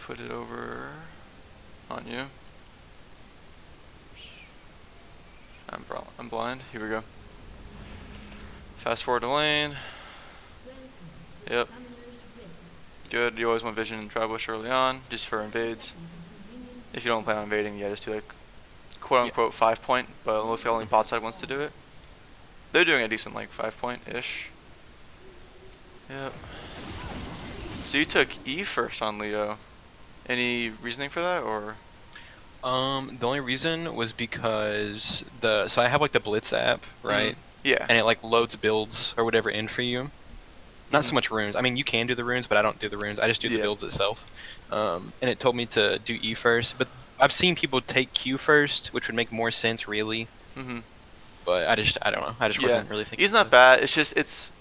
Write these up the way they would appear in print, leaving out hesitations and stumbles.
put it over on you. I'm blind. Here we go. Fast forward to lane. Yep. Good. You always want vision and Tribush early on, just for invades. If you don't plan on invading, yeah, just do like quote-unquote 5-point, but it looks like only bot side wants to do it. They're doing a decent like 5-point-ish. Yep. So you took E first on Leo. Any reasoning for that, or? The only reason was because so I have like the Blitz app, right? Yeah. And it like loads builds or whatever in for you. Not so much runes. I mean, you can do the runes, but I don't do the runes. I just do the builds itself. And it told me to do E first, but I've seen people take Q first, which would make more sense, really. But I don't know. I just wasn't really thinking. E's not bad. It's just it's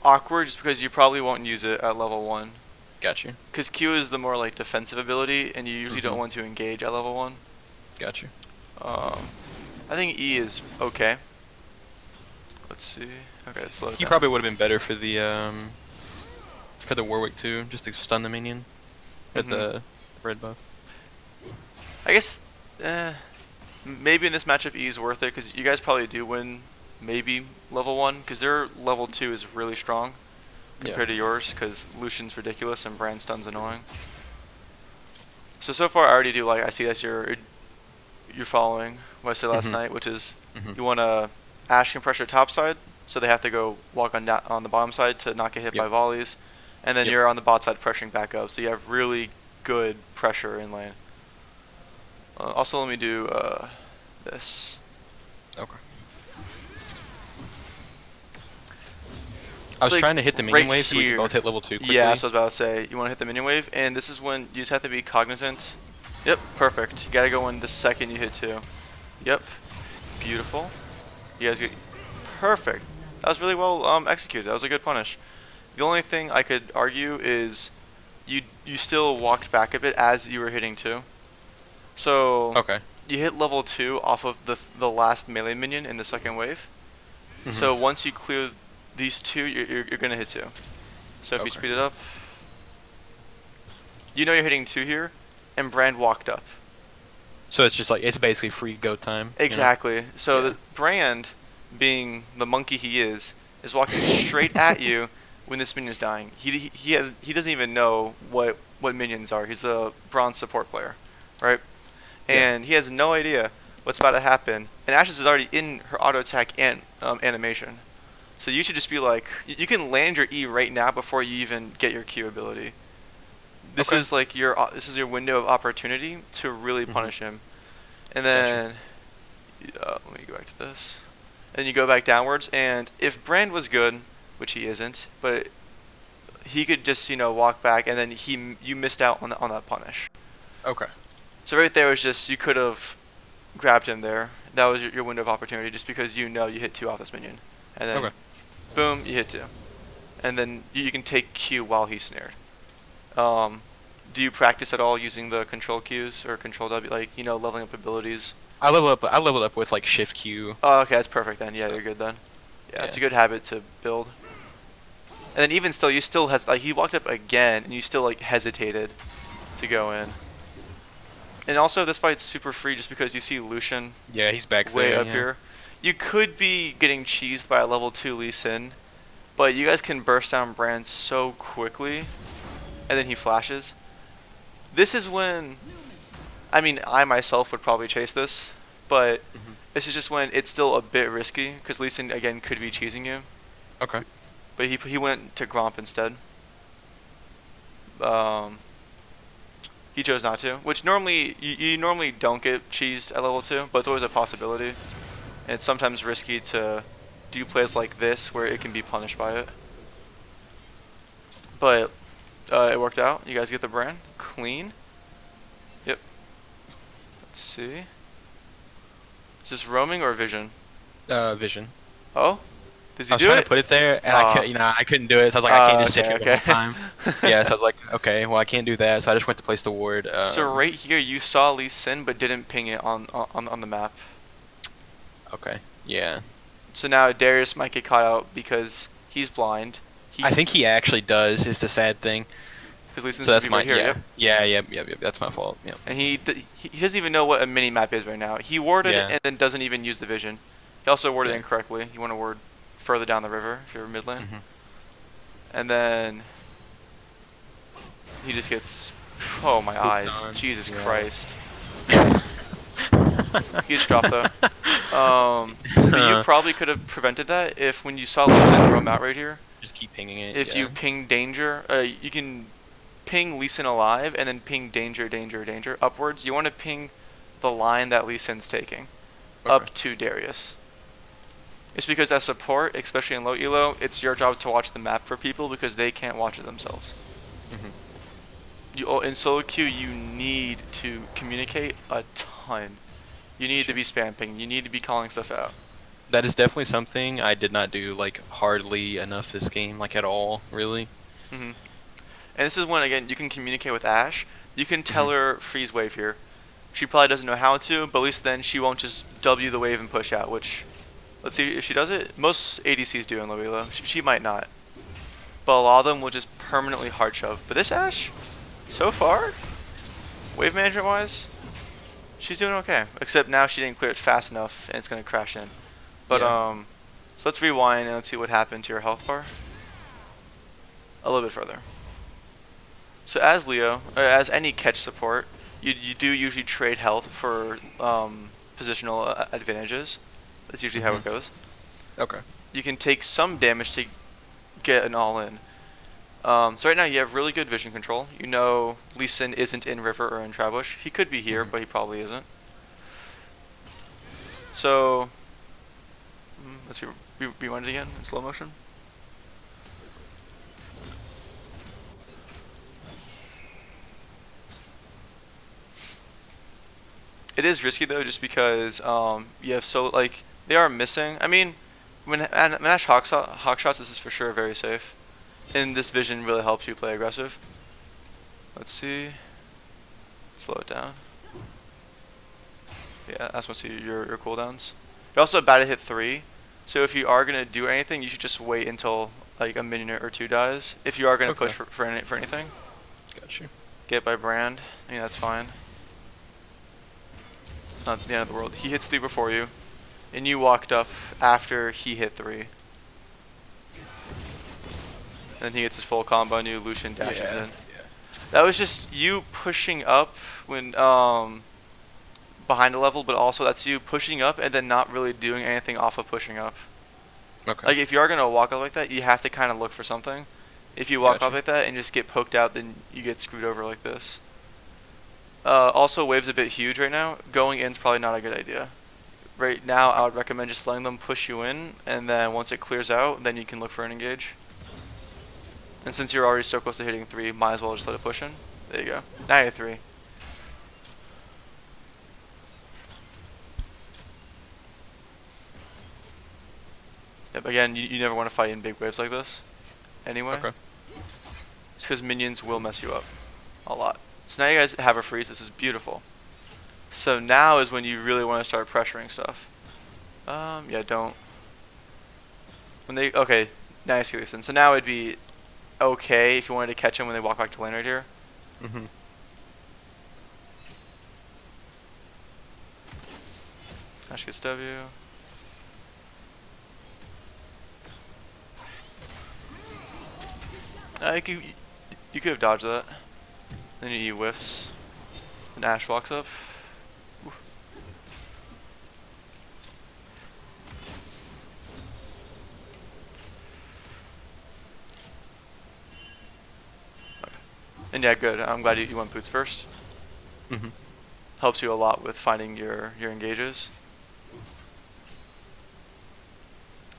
awkward, just because you probably won't use it at level 1. Got you. Because Q is the more like defensive ability, and you usually don't want to engage at level 1. Got you. I think E is okay. Let's see. Okay, slow down. He probably would have been better for the Warwick too, just to stun the minion at the red buff. I guess maybe in this matchup E is worth it, because you guys probably do win maybe level 1, because their level 2 is really strong compared to yours, because Lucian's ridiculous and Brand Stun's annoying. So far I already do like, I see that you're following what I said last night, which is you want to Ashe can pressure top side, so they have to go walk on the bottom side to not get hit by volleys, and then you're on the bot side pressuring back up, so you have really good pressure in lane. Also, let me do this. Okay. I was trying to hit the minion wave so we could both hit level 2 quickly. Yeah, that's what I was about to say. You want to hit the minion wave, and this is when you just have to be cognizant. Yep, perfect. You gotta go in the second you hit 2. Yep, beautiful. You guys get perfect. That was really well executed. That was a good punish. The only thing I could argue is you still walked back a bit as you were hitting 2. So you hit level 2 off of the last melee minion in the second wave. So once you clear these 2, you're gonna hit 2. So if you speed it up, you know you're hitting 2 here, and Brand walked up. So it's just like, it's basically free go time. Exactly. You know? So the Brand, being the monkey he is walking straight at you when this minion is dying. He doesn't even know what minions are. He's a bronze support player, right? And he has no idea what's about to happen. And Ashes is already in her auto attack and animation. So you should just be like, you can land your E right now before you even get your Q ability. This is like your window of opportunity to really punish him. And then let me go back to this. And you go back downwards, and if Brand was good, which he isn't, but he could just walk back, and then you missed out on that punish. Okay. So right there was just, you could have grabbed him there. That was your window of opportunity, just because you hit 2 off this minion, and then boom, you hit 2, and then you can take Q while he's snared. Do you practice at all using the control Qs or control W, like leveling up abilities? I leveled up with like shift Q. Oh, okay, that's perfect then. Yeah, you're good then. Yeah, it's a good habit to build. And then even still, you still he walked up again, and you still hesitated to go in. And also, this fight's super free just because you see Lucian. Yeah, he's back way there, up here. You could be getting cheesed by a level 2 Lee Sin, but you guys can burst down Brand so quickly, and then he flashes. This is when, I mean, I myself would probably chase this, but this is just when it's still a bit risky, because Lee Sin again could be cheesing you. Okay. But he went to Gromp instead. He chose not to, which normally you normally don't get cheesed at level 2, but it's always a possibility. And it's sometimes risky to do plays like this where it can be punished by it. But it worked out. You guys get the Brand clean. Yep. Let's see. Is this roaming or vision? Vision. Oh? Does he do I was trying it? to put it there, and I couldn't do it. So I was like, I can't just sit here the whole time. Yeah, so I was like, okay, well I can't do that. So I just went to place the ward. So right here, you saw Lee Sin, but didn't ping it on the map. Okay. Yeah. So now Darius might get caught out because he's blind. I think he actually does. Is the sad thing. because Lee Sin So should that's be my right here. Yep. Yep. That's my fault. Yep. And he doesn't even know what a mini map is right now. He warded Yeah. and then doesn't even use the vision. He also worded Yeah. incorrectly. You want to word further down the river if you're mid lane. Mhm. And then he just gets, oh my eyes, on. Jesus Yeah. Christ. Huge drop though. But you probably could have prevented that if when you saw Lee Sin roam out right here, Just keep pinging it. if you ping danger, you can ping Lee Sin alive and then ping danger, danger, danger upwards. You want to ping the line that Lee Sin's taking up to Darius. It's because as support, especially in low elo, it's your job to watch the map for people because they can't watch it themselves. In solo queue, you need to communicate a ton. You need to be spamming. You need to be calling stuff out. That is definitely something I did not do like hardly enough this game, like at all, really. And this is when again you can communicate with Ashe. You can tell her freeze wave here. She probably doesn't know how to, but at least then she won't just W the wave and push out. Which, let's see if she does it. Most ADCs do in low elo. She might not, but a lot of them will just permanently hard shove. But this Ashe, so far, wave management wise, she's doing okay. Except now she didn't clear it fast enough, and it's gonna crash in. But so let's rewind and let's see what happened to your health bar. A little bit further. So as Leo, or as any catch support, you do usually trade health for positional advantages. That's usually how it goes. Okay. You can take some damage to get an all-in. So right now you have really good vision control. You know Lee Sin isn't in river or in Trabush. He could be here, but he probably isn't. So let's rewind it again in slow motion. It is risky though, just because you have they are missing. I mean, when Ash hawk shots, this is for sure very safe, and this vision really helps you play aggressive. Let's see. Slow it down. Yeah, I just want to see your cooldowns. You're also about to hit 3, so if you are gonna do anything, you should just wait until like a minute or 2 dies. If you are gonna push for anything. Gotcha. Get by Brand. I mean that's fine. It's not the end of the world. He hits 3 before you, and you walked up after he hit 3. And then he gets his full combo, and you Lucian dashes in. That was just you pushing up when behind a level, but also that's you pushing up and then not really doing anything off of pushing up. Okay. Like if you are gonna walk up like that, you have to kind of look for something. If you walk up like that and just get poked out, then you get screwed over like this. Also, wave's a bit huge right now. Going in's probably not a good idea. Right now, I would recommend just letting them push you in, and then once it clears out, then you can look for an engage. And since you're already so close to hitting 3, might as well just let it push in. There you go. Now you're 3. Yep, again, you never want to fight in big waves like this. Anyway. Okay. Just because minions will mess you up. A lot. So now you guys have a freeze. This is beautiful. So now is when you really want to start pressuring stuff. Yeah, don't. Okay, now I see Listen. So now it'd be okay if you wanted to catch them when they walk back to lane right here. Ash gets W. You could have dodged that. Then he whiffs. And Ash walks up. Oof. Okay. And yeah, good. I'm glad you went boots first. Helps you a lot with finding your engages.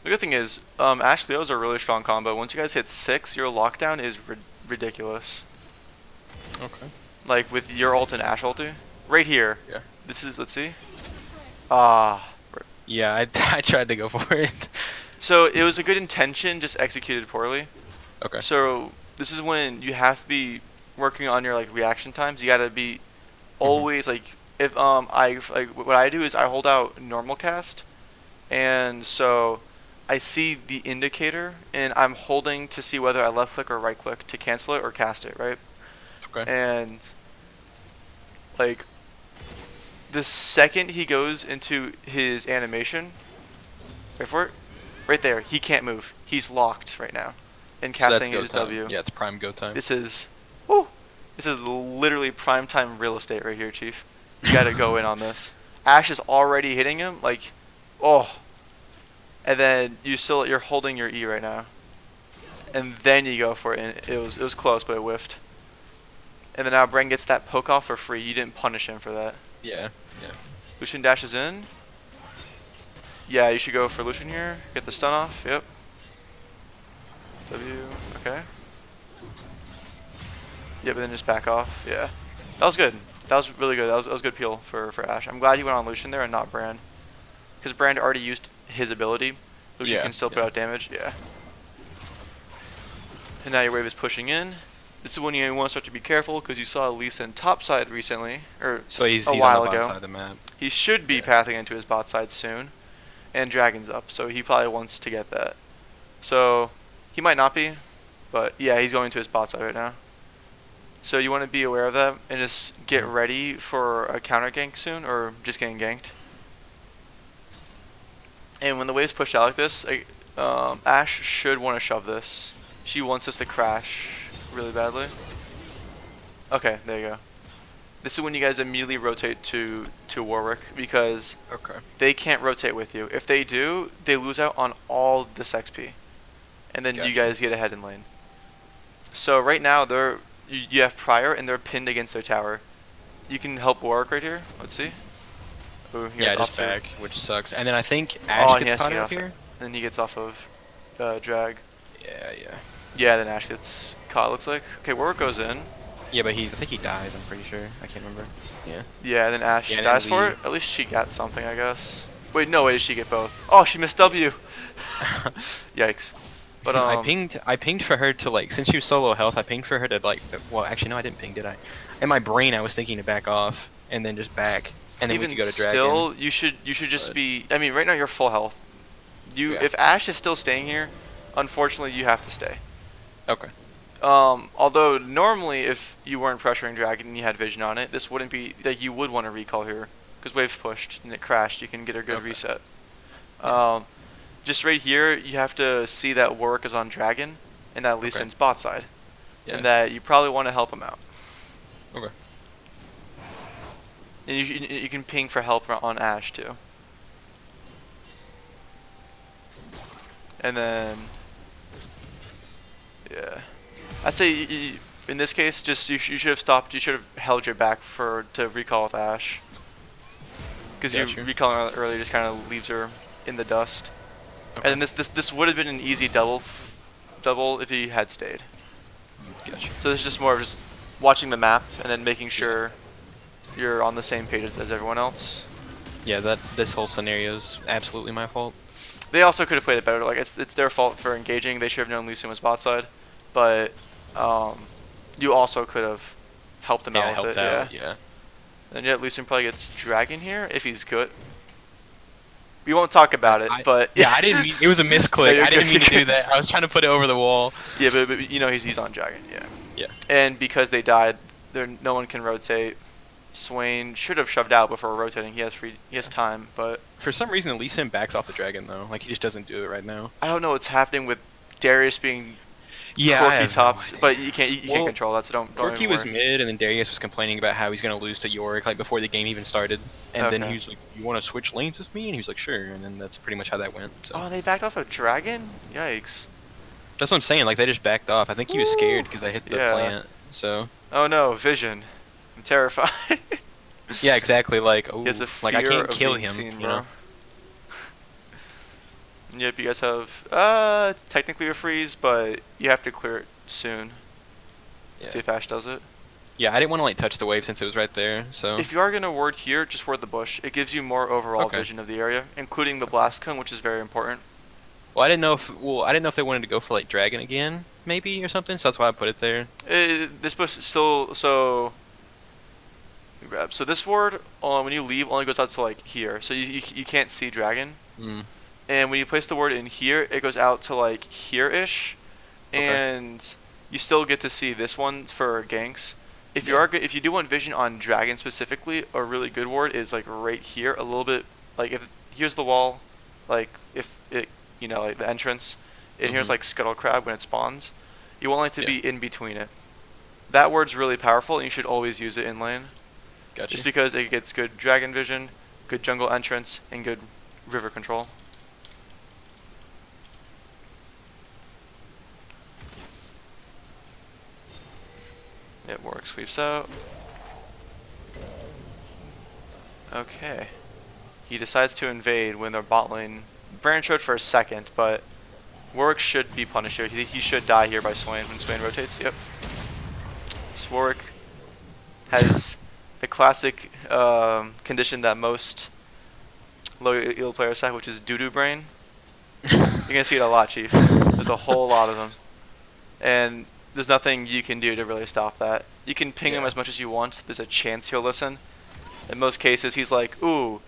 The good thing is, Ashe Leo's a really strong combo. Once you guys hit 6, your lockdown is ridiculous. Okay. Like with your ult and Ashe ulti, right here. Yeah. This is, let's see. Yeah, I tried to go for it. So it was a good intention, just executed poorly. Okay. So this is when you have to be working on your like reaction times. You gotta be always like if what I do is I hold out normal cast, and so I see the indicator and I'm holding to see whether I left click or right click to cancel it or cast it, right? Okay. And like the second he goes into his animation, wait for it, right there, he can't move. He's locked right now, and So that's casting go his time. W. Yeah, it's prime go time. This is, whoo, this is literally prime time real estate right here, Chief. You got to go in on this. Ash is already hitting him, like, oh, and then you're holding your E right now, and then you go for it. And it was close, but it whiffed. And then now Bren gets that poke off for free. You didn't punish him for that. Yeah. Lucian dashes in. Yeah, you should go for Lucian here. Get the stun off. Yep. W. Okay. Yep, and then just back off. Yeah. That was good. That was really good. That was good peel for Ash. I'm glad he went on Lucian there and not Brand. Because Brand already used his ability. Lucian can still put out damage. Yeah. And now your wave is pushing in. This is when you want to start to be careful because you saw Lee Sin topside recently, or So he's a while on the bottom ago. side of the map. He should be pathing into his bot side soon, and Dragon's up, so he probably wants to get that. So he might not be, but yeah, he's going to his bot side right now. So you want to be aware of that and just get ready for a counter gank soon, or just getting ganked. And when the wave's pushed out like this, Ash should want to shove this. She wants us to crash really badly. Okay, there you go. This is when you guys immediately rotate to Warwick because they can't rotate with you. If they do, they lose out on all this XP, and then you guys get ahead in lane. So right now you have Prior and they're pinned against their tower. You can help Warwick right here. Let's see. Ooh, Yeah, just back, which sucks. And then I think Ash gets caught up here. And then he gets off of drag. Yeah. Yeah, then Ash gets caught, looks like. Okay, Warwick goes in. Yeah, but I think he dies, I'm pretty sure. I can't remember. Yeah. Yeah, and then Ash Yeah, dies for it. At least she got something, I guess. Wait, no, wait, did she get both? Oh, she missed W. Yikes. But I pinged for her to, like, since she was so low health, I pinged for her to, like, well, actually, no, I didn't ping, did I? In my brain, I was thinking to back off and then just back, and then even we could go to Dragon. still, you should just be. I mean, right now you're full health. If Ash is still staying here, unfortunately, you have to stay. Okay. Although normally, if you weren't pressuring Dragon and you had vision on it, this wouldn't be that you would want to recall here, because wave pushed and it crashed. You can get a good reset. Just right here, you have to see that Warwick is on Dragon and that Lee Sin's bot side, and that you probably want to help him out. Okay. And you can ping for help on Ash too. And then, yeah, I'd say in this case, just you should have stopped. You should have held your back to recall with Ash, because you recalling earlier just kind of leaves her in the dust. Okay. And then this would have been an easy double if he had stayed. Gotcha. So this is just more of just watching the map and then making sure you're on the same page as everyone else. Yeah, this whole scenario is absolutely my fault. They also could have played it better. Like it's their fault for engaging. They should have known Lee Sin was bot side, but you also could have helped them out with it. Yeah. And yet Lee Sin probably gets Dragon here if he's good. We won't talk about it, but yeah, I didn't mean it was a misclick. I didn't mean to do that. I was trying to put it over the wall. Yeah, but you know he's on Dragon. Yeah. Yeah. And because they died, no one can rotate. Swain should have shoved out before rotating. He has time, but for some reason Lee Sin backs off the Dragon though. Like he just doesn't do it right now. I don't know what's happening with Darius being quirky tops, but you can't control that. So don't. Quirky was mid, and then Darius was complaining about how he's gonna lose to Yorick like before the game even started. And then he was like, "You want to switch lanes with me?" And he was like, "Sure." And then that's pretty much how that went. So. Oh, they backed off a Dragon? Yikes. That's what I'm saying. Like they just backed off. I think he was scared because I hit the plant. So. Oh no, vision. I'm terrified. Yeah, exactly. Like, oh, like I can't kill him. Seen, you know. Yep, you guys have. It's technically a freeze, but you have to clear it soon. Yeah. See if Ash does it. Yeah, I didn't want to like touch the wave since it was right there. So. If you are gonna ward here, just ward the bush. It gives you more overall vision of the area, including the blast cone, which is very important. Well, I didn't know if they wanted to go for like Dragon again, maybe or something. So that's why I put it there. This bush still so. Grab. So this ward, when you leave, only goes out to like here, so you can't see Dragon. And when you place the ward in here, it goes out to like here-ish, and you still get to see this one for ganks. If Yeah. if you do want vision on dragon specifically, a really good ward is like right here, a little bit like if here's the wall, like if it like the entrance, and here's Mhm. like scuttle crab when it spawns. You want it to Yeah. be in between it. That word's really powerful, and you should always use it in lane, Got just you. because it gets good dragon vision, good jungle entrance, and good river control. It works. Sweeps out. Okay. He decides to invade when their bot lane branch out for a second, but Warwick should be punished here. He should die here by Swain when Swain rotates. Yep. So Warwick has the classic condition that most low elo players have, which is doo-doo brain. You're gonna see it a lot, Chief. There's a whole lot of them, and there's nothing you can do to really stop that. You can ping him Yeah. as much as you want. There's a chance he'll listen. In most cases, he's like, "Ooh,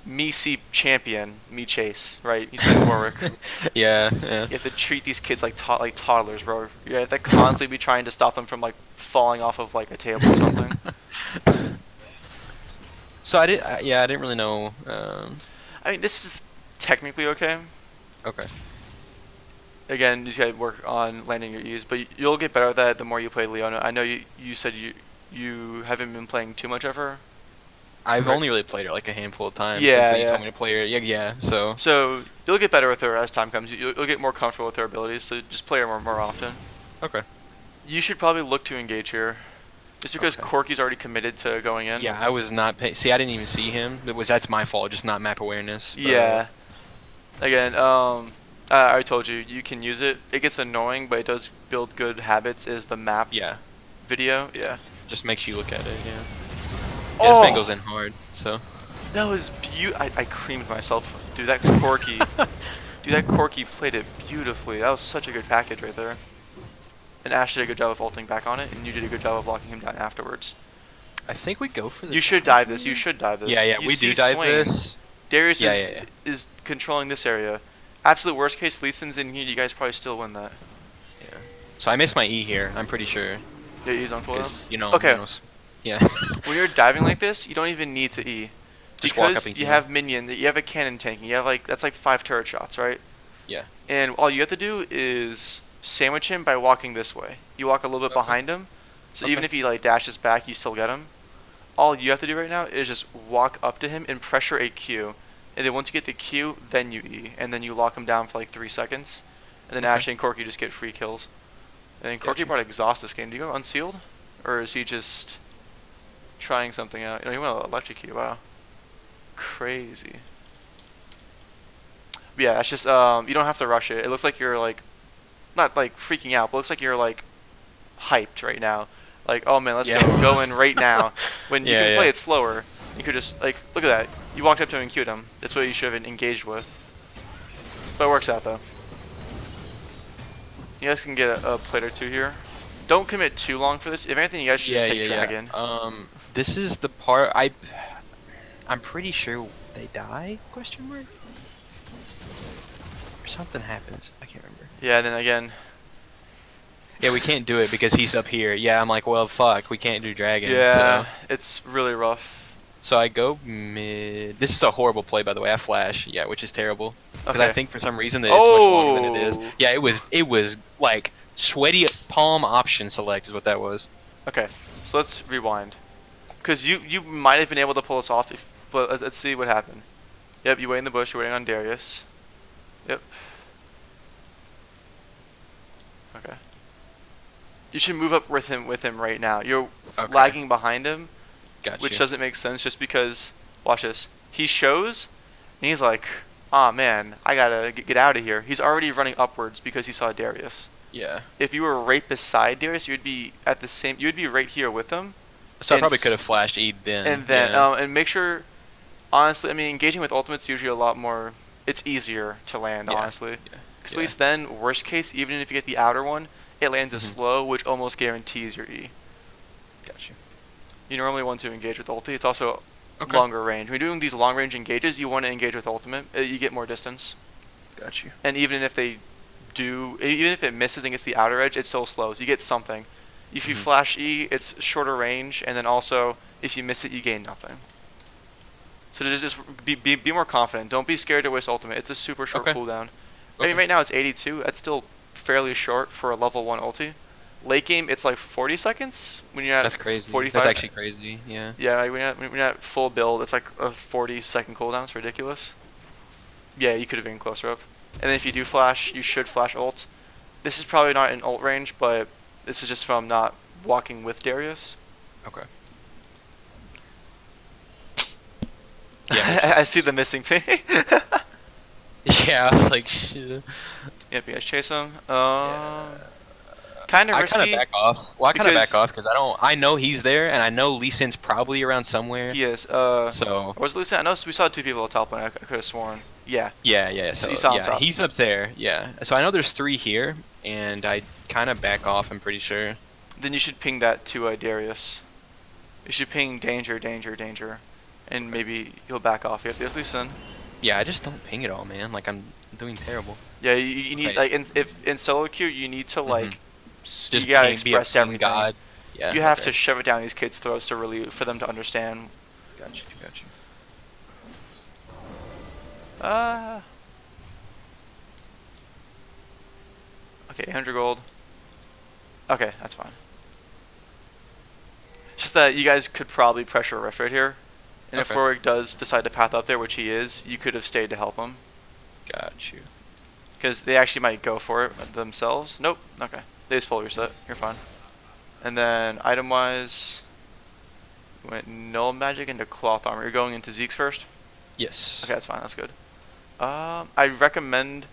me see champion, me chase." Right? He's playing Warwick. Yeah. Yeah. You have to treat these kids like like toddlers, bro. You have to constantly be trying to stop them from like falling off of like a table or something. So I did. Yeah, I didn't really know. I mean, this is technically okay. Okay. Again, you just gotta work on landing your E's, but you'll get better at that the more you play Leona. I know you said you haven't been playing too much of her. I've Right. only really played her like a handful of times. Yeah, Since you yeah. told me to play her. Yeah. Yeah. So. So you'll get better with her as time comes. You'll get more comfortable with her abilities. So just play her more often. Okay. You should probably look to engage here, just because Okay. Corky's already committed to going in. Yeah, I was not see, I didn't even see him. That's my fault, just not map awareness. But, Yeah. Again, I already told you you can use it. It gets annoying, but it does build good habits. Is the map yeah, video? Yeah. just makes you look at it. Yeah. Yeah, Oh, this man goes in hard. So. that was I creamed myself, dude. That Corky, dude, that Corky played it beautifully. That was such a good package right there. And Ash did a good job of ulting back on it, and you did a good job of locking him down afterwards. I think we go for the. You should dive this. You should dive this. Yeah, yeah, You we see do dive Swain. this. Darius Yeah, is yeah, yeah. is controlling this area. Absolute worst case, Lee Sin's in here. You guys probably still win that. Yeah. So I missed my E here. I'm pretty sure. Yeah, he's on full. 'Cause, you know. Okay. You know, yeah. When you're diving like this, you don't even need to E. Just walk Because up and you kill. have minion, you have a cannon tanking. You have like that's like 5 turret shots, right? Yeah. And all you have to do is sandwich him by walking this way. You walk a little bit Okay. behind him, so even Okay. if he like dashes back, you still get him. All you have to do right now is just walk up to him and pressure a Q, and then once you get the Q, then you E, and then you lock him down for like 3 seconds, and then Okay. Ash and Corky just get free kills. And then Corky Gotcha. brought exhaust this game. Do you go unsealed, or is he just trying something out? You know, he went electrocute. Wow, crazy. But yeah, it's just you don't have to rush it. It looks like you're like not like freaking out, but it looks like you're like hyped right now. Like, oh man, let's Yeah. go in right now. When you Yeah, can play yeah. it slower, you could just like look at that. You walked up to him and queued him. That's what you should have engaged with. But it works out though. You guys can get a plate or two here. Don't commit too long for this. If anything, you guys should just take dragon. This is the part I'm pretty sure they die? Question mark. Or something happens. I can't remember. Yeah, and then again, Yeah, we can't do it because he's up here. Yeah, I'm like, well, fuck, we can't do dragon. yeah, So, it's really rough. so I go mid. This is a horrible play, by the way. I flash. Yeah, which is terrible. Because I Okay. think for some reason that it's much longer than it is. Oh. Yeah, it was like sweaty palm option select is what that was. Okay, so let's rewind. Because you might have been able to pull this off, but let's see what happened. Yep, you wait in the bush, you're waiting on Darius. Yep. Okay. You should move up with him right now. You're Okay. lagging behind him, Gotcha. which doesn't make sense just because, watch this. He shows, and he's like, "Aw man, I gotta get out of here." He's already running upwards because he saw Darius. Yeah. If you were right beside Darius, you'd be right here with him. So I And probably could have flashed E then. And then, yeah. and make sure, honestly, I mean, engaging with ultimate's usually a lot more, it's easier to land, Yeah, honestly. yeah, Because yeah. at least then, worst case, even if you get the outer one, it lands as Mhm. slow, which almost guarantees your E. Gotcha. You normally want to engage with ulti. It's also Okay. longer range. When you're doing these long range engages, you want to engage with ultimate. You get more distance. Got you. And even if it misses and gets the outer edge, it still slows. You get something. If you flash E, it's shorter range, and then also if you miss it, you gain nothing. So just be more confident. Don't be scared to waste ultimate. It's a super short cooldown. I mean, right now it's 82. That's still fairly short for a level 1 ulti. Late game, it's like 40 seconds when you're at That's crazy. 45. That's actually crazy. Yeah. Yeah, like when you're at full build, it's like a 40-second cooldown. It's ridiculous. Yeah, you could have been closer up. And then if you do flash, you should flash ult. This is probably not in ult range, but this is just from not walking with Darius. Okay. Yeah, I see the missing thing. Yeah, I was like, shit. Yep, you guys chase him. Kind of risky. I kind of back off. Well, I kind of back off because I know he's there, and I know Lee Sin's probably around somewhere. He is. So. Was Lee Sin? I know we saw 2 people at top lane. I could have sworn. Yeah. Yeah. So So you saw him yeah, top. he's up there. Yeah. So I know there's 3 here, and I kind of back off. I'm pretty sure. Then you should ping that to Darius. You should ping danger, and maybe he'll back off. Yep, there's Lee Sin. Yeah, I just don't ping it all, man. Like I'm doing terrible. Yeah, you need like in solo queue you need to like Just you gotta be a express ping everything. God. Yeah. You have to shove it down these kids' throats to really for them to understand. Got you. Okay, 100 gold. Okay, that's fine. It's just that you guys could probably pressure Rift right here. And if Warwick does decide to path up there, which he is, you could have stayed to help him. Got you. Because they actually might go for it themselves. Nope. Okay. They just full reset. You're fine. And then item-wise, we went null magic into cloth armor. You're going into Zeke's first? Yes. Okay, that's fine. That's good. I recommend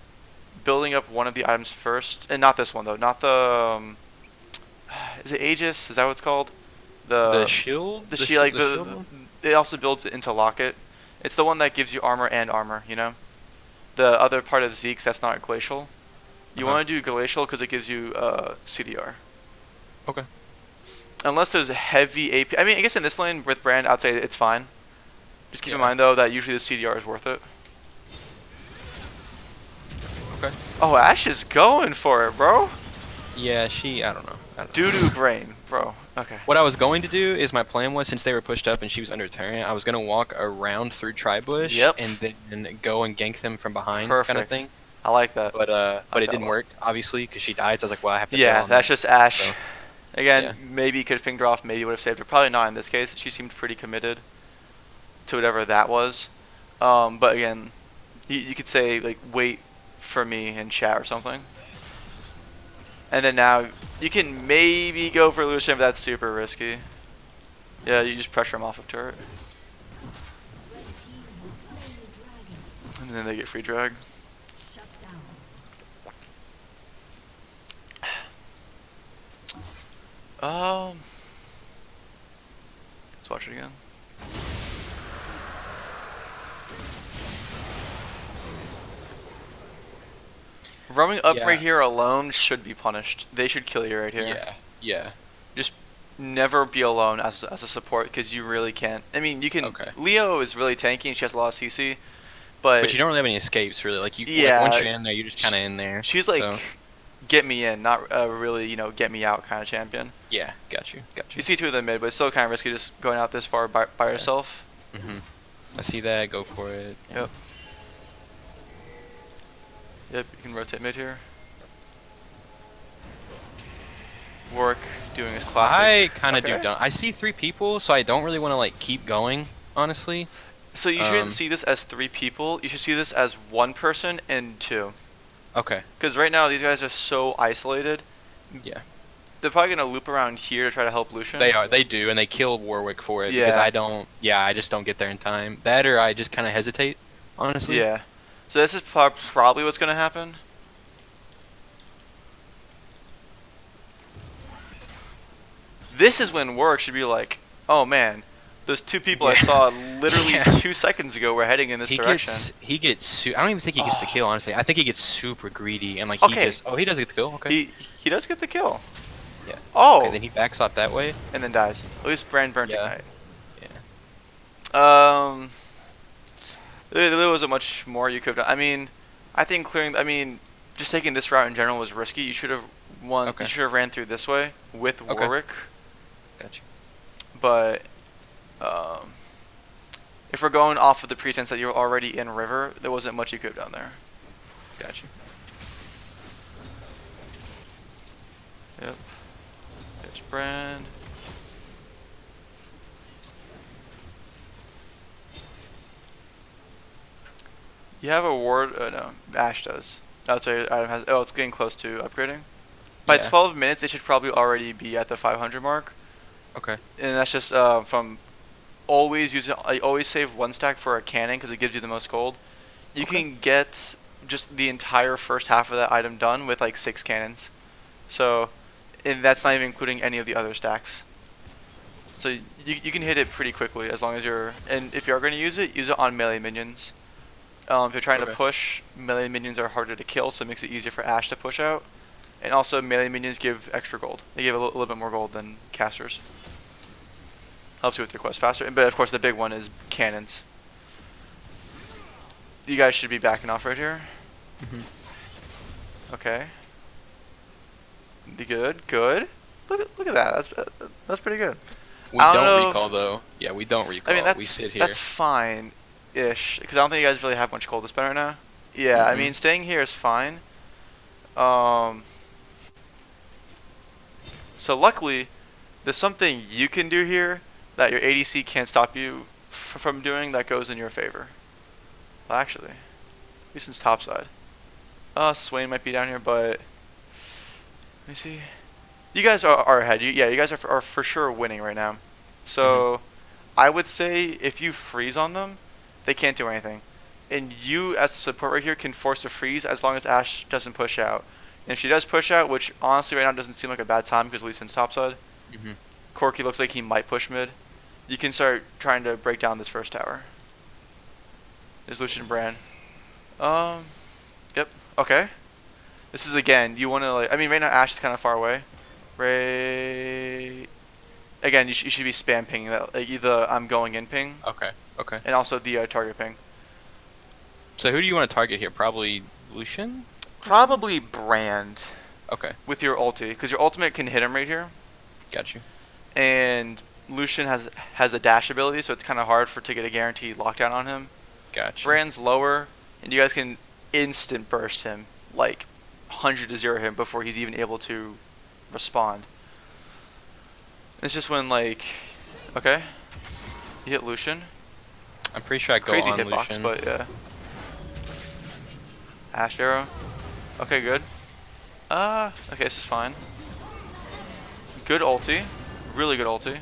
building up one of the items first, and not this one though. Not the. Is it Aegis? Is that what it's called? The shield. The shield. Like the shield it also builds into Locket. It's the one that gives you armor and armor. You know. The other part of Zeke's that's not glacial. You want to do glacial because it gives you CDR. Okay. Unless there's a heavy AP. I mean, I guess in this lane with Brand, I'd say it's fine. Just keep in mind though that usually the CDR is worth it. Okay. Oh, Ash is going for it, bro. Yeah, I don't know. Doo-doo brain, bro. Okay. What I was going to do is my plan was since they were pushed up and she was under turret, I was going to walk around through Tribush and then go and gank them from behind kind of thing. I like that. But it didn't work, obviously, because she died, so I was like, well, I have to Yeah, that's just Ash. So, again, maybe you could have pinged her off, maybe you would have saved her. Probably not in this case. She seemed pretty committed to whatever that was. But again, you could say, like, wait for me in chat or something. And then now, you can maybe go for Lucian, but that's super risky. Yeah, you just pressure him off of turret. And then they get free drag. Let's watch it again. Roaming up right here alone should be punished. They should kill you right here. Yeah. Just never be alone as a support because you really can't. I mean, you can. Leo is really tanky and she has a lot of CC, but you don't really have any escapes really. Like like, once you're in there, you're just kind of in there. She's like, get me in, not really, get me out kind of champion. Yeah, got you. You see 2 of them mid, but it's still kind of risky just going out this far by yourself. I see that. Go for it. Yep, you can rotate mid here. Warwick doing his classic. I kind of do. I see 3 people, so I don't really want to like keep going, honestly. So you shouldn't see this as 3 people. You should see this as 1 person and 2. Okay. Because right now these guys are so isolated. Yeah. They're probably gonna loop around here to try to help Lucian. They are. They do, and they kill Warwick for it because I don't. Yeah, I just don't get there in time. That or I just kind of hesitate, honestly. Yeah. So this is probably what's gonna happen. This is when Warwick should be like, oh man, those 2 people I saw literally 2 seconds ago were heading in this direction. He gets. I don't even think he gets the kill, honestly. I think he gets super greedy and like he just. Oh, he does get the kill. Okay. He does get the kill. Yeah. Oh. Okay, then he backs off that way. And then dies. At least Brand burnt Ignite. Yeah. There wasn't much more you could have done. I mean, I think clearing. I mean, just taking this route in general was risky. You should have One, Okay. you should have ran through this way with Okay. Warwick, Gotcha. but um, if we're going off of the pretense that you're already in river, there wasn't much you could have done there. Gotcha. Yep. There's Brand. You have a ward. No, Ash does. That's why Adam has. Oh, it's getting close to upgrading. By Yeah. 12 minutes, it should probably already be at the 500 mark, Okay. and that's just from always using. I always save one stack for a cannon because it gives you the most gold. You Okay. can get just the entire first half of that item done with like 6 cannons. So, and that's not even including any of the other stacks. So you can hit it pretty quickly as long as you're. And if you are going to use it on melee minions. If you're trying to Okay. push, melee minions are harder to kill, so it makes it easier for Ash to push out. And also, melee minions give extra gold. They give a little bit more gold than casters. Helps you with your quest faster. But of course, the big one is cannons. You guys should be backing off right here. Mhm. Okay. Good, good. Look at that. That's pretty good. We I don't don't know recall though. Yeah, we don't recall. I mean, we sit here. that's fine-ish, because I don't think you guys really have much gold to spend right now. Yeah, I Mhm. mean, staying here is fine. So luckily, there's something you can do here that your ADC can't stop you from doing that goes in your favor. Well, actually, Houston's topside. Swain might be down here, but let me see. You guys are ahead. Yeah, you guys are for sure winning right now. So, I would say if you freeze on them, they can't do anything. And you, as a support right here, can force a freeze as long as Ashe doesn't push out. And if she does push out, which honestly right now doesn't seem like a bad time because Lee Sin's topside, Mhm. Corki looks like he might push mid. You can start trying to break down this first tower. There's Lucian Brand. Yep. Okay. This is again. You want to like. I mean, right now Ashe is kind of far away. Right. Again, you should be spam pinging that. Like, either I'm going in ping, Okay. Okay. and also the target ping. So who do you want to target here? Probably Lucian. Probably Brand Okay. with your ulti, because your ultimate can hit him right here, Got you. and Lucian has a dash ability, so it's kind of hard to get a guaranteed lockdown on him. Got you. Brand's lower, and you guys can instant burst him, like 100 to 0 him before he's even able to respond. It's just when like, okay, you hit Lucian. I'm pretty sure I go Crazy on hitbox, Lucian. but yeah. Ash arrow. Okay, good. Okay, this is fine. Good ulti. Really good ulti.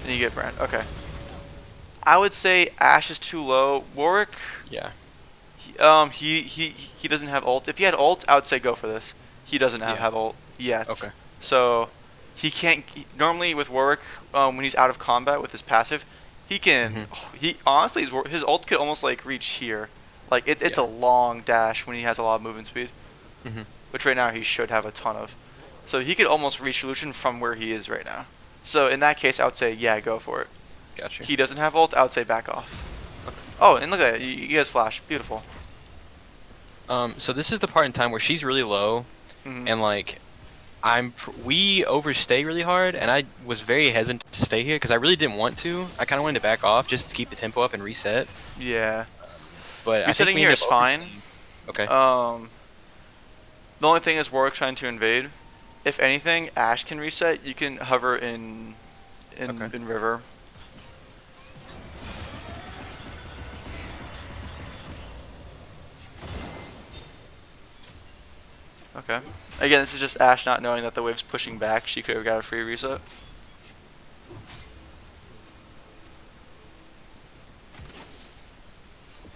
And you get Brand. Okay. I would say Ash is too low. Warwick, Yeah. he doesn't have ult. If he had ult, I would say go for this. He doesn't have ult yet. Okay. So he can't. Normally with Warwick, when he's out of combat with his passive, he can. He honestly his ult could almost like reach here. Like it's Yeah. a long dash when he has a lot of movement speed, Mhm. which right now he should have a ton of. So he could almost reach Lucian from where he is right now. So in that case, I would say yeah, go for it. Got you. He doesn't have ult. I would say back off. Okay. Oh, and look at that. You guys flash. Beautiful. So this is the part in time where she's really low, Mhm. and like, we overstay really hard, and I was very hesitant to stay here because I really didn't want to. I kind of wanted to back off just to keep the tempo up and reset. Yeah. But I think Resetting we here ended is up fine. overstaying. Okay. The only thing is Warwick's trying to invade. If anything, Ash can reset. You can hover in Okay. river. Okay. Again, this is just Ash not knowing that the wave's pushing back. She could have got a free reset.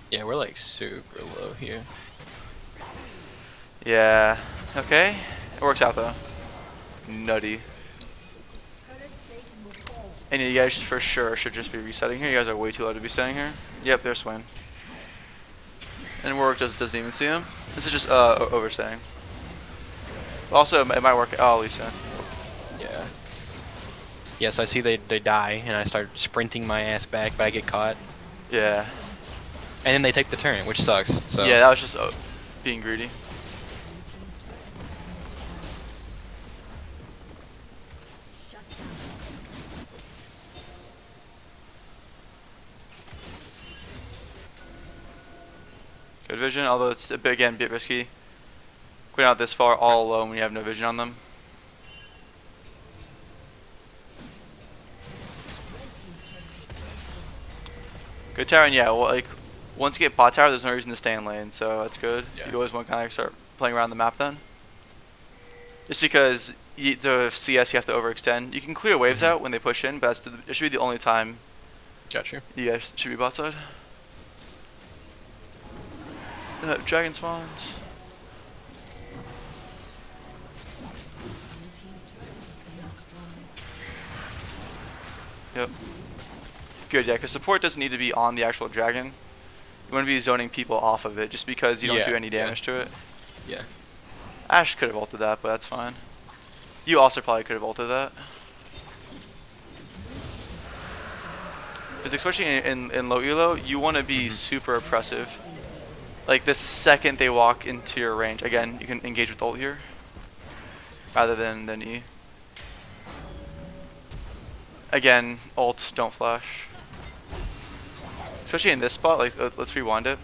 Yeah, we're like super low here. Yeah. Okay. It works out though. Nutty. And you guys for sure should just be resetting here. You guys are way too low to be staying here. Yep, there's Swain. And Warwick doesn't even see him. This is just overstaying. Also, it might work. Oh, Lisa. Yeah. Yeah, so I see they die, and I start sprinting my ass back, but I get caught. Yeah. And then they take the turn, which sucks. So Yeah, that was just being greedy. good vision, although it's a bit, again, a bit risky. Going out this far all alone when you have no vision on them. Good tower, and yeah, well, like once you get bot tower, there's no reason to stay in lane, so that's good. Yeah. You always want to kind of start playing around the map then. Just because the CS you have to overextend. You can clear waves out when they push in, but it should be the only time. Got you. You guys should be bot side. Dragon spawns. Yep. Good, yeah, because support doesn't need to be on the actual dragon. You want to be zoning people off of it just because you don't do any damage to it. Yeah. Ashe could have ulted that, but that's fine. You also probably could have ulted that. Because especially in low elo, you want to be super oppressive. Like the second they walk into your range, again, you can engage with ult here. Rather than E. Again, ult, don't flash. Especially in this spot, like, let's rewind it.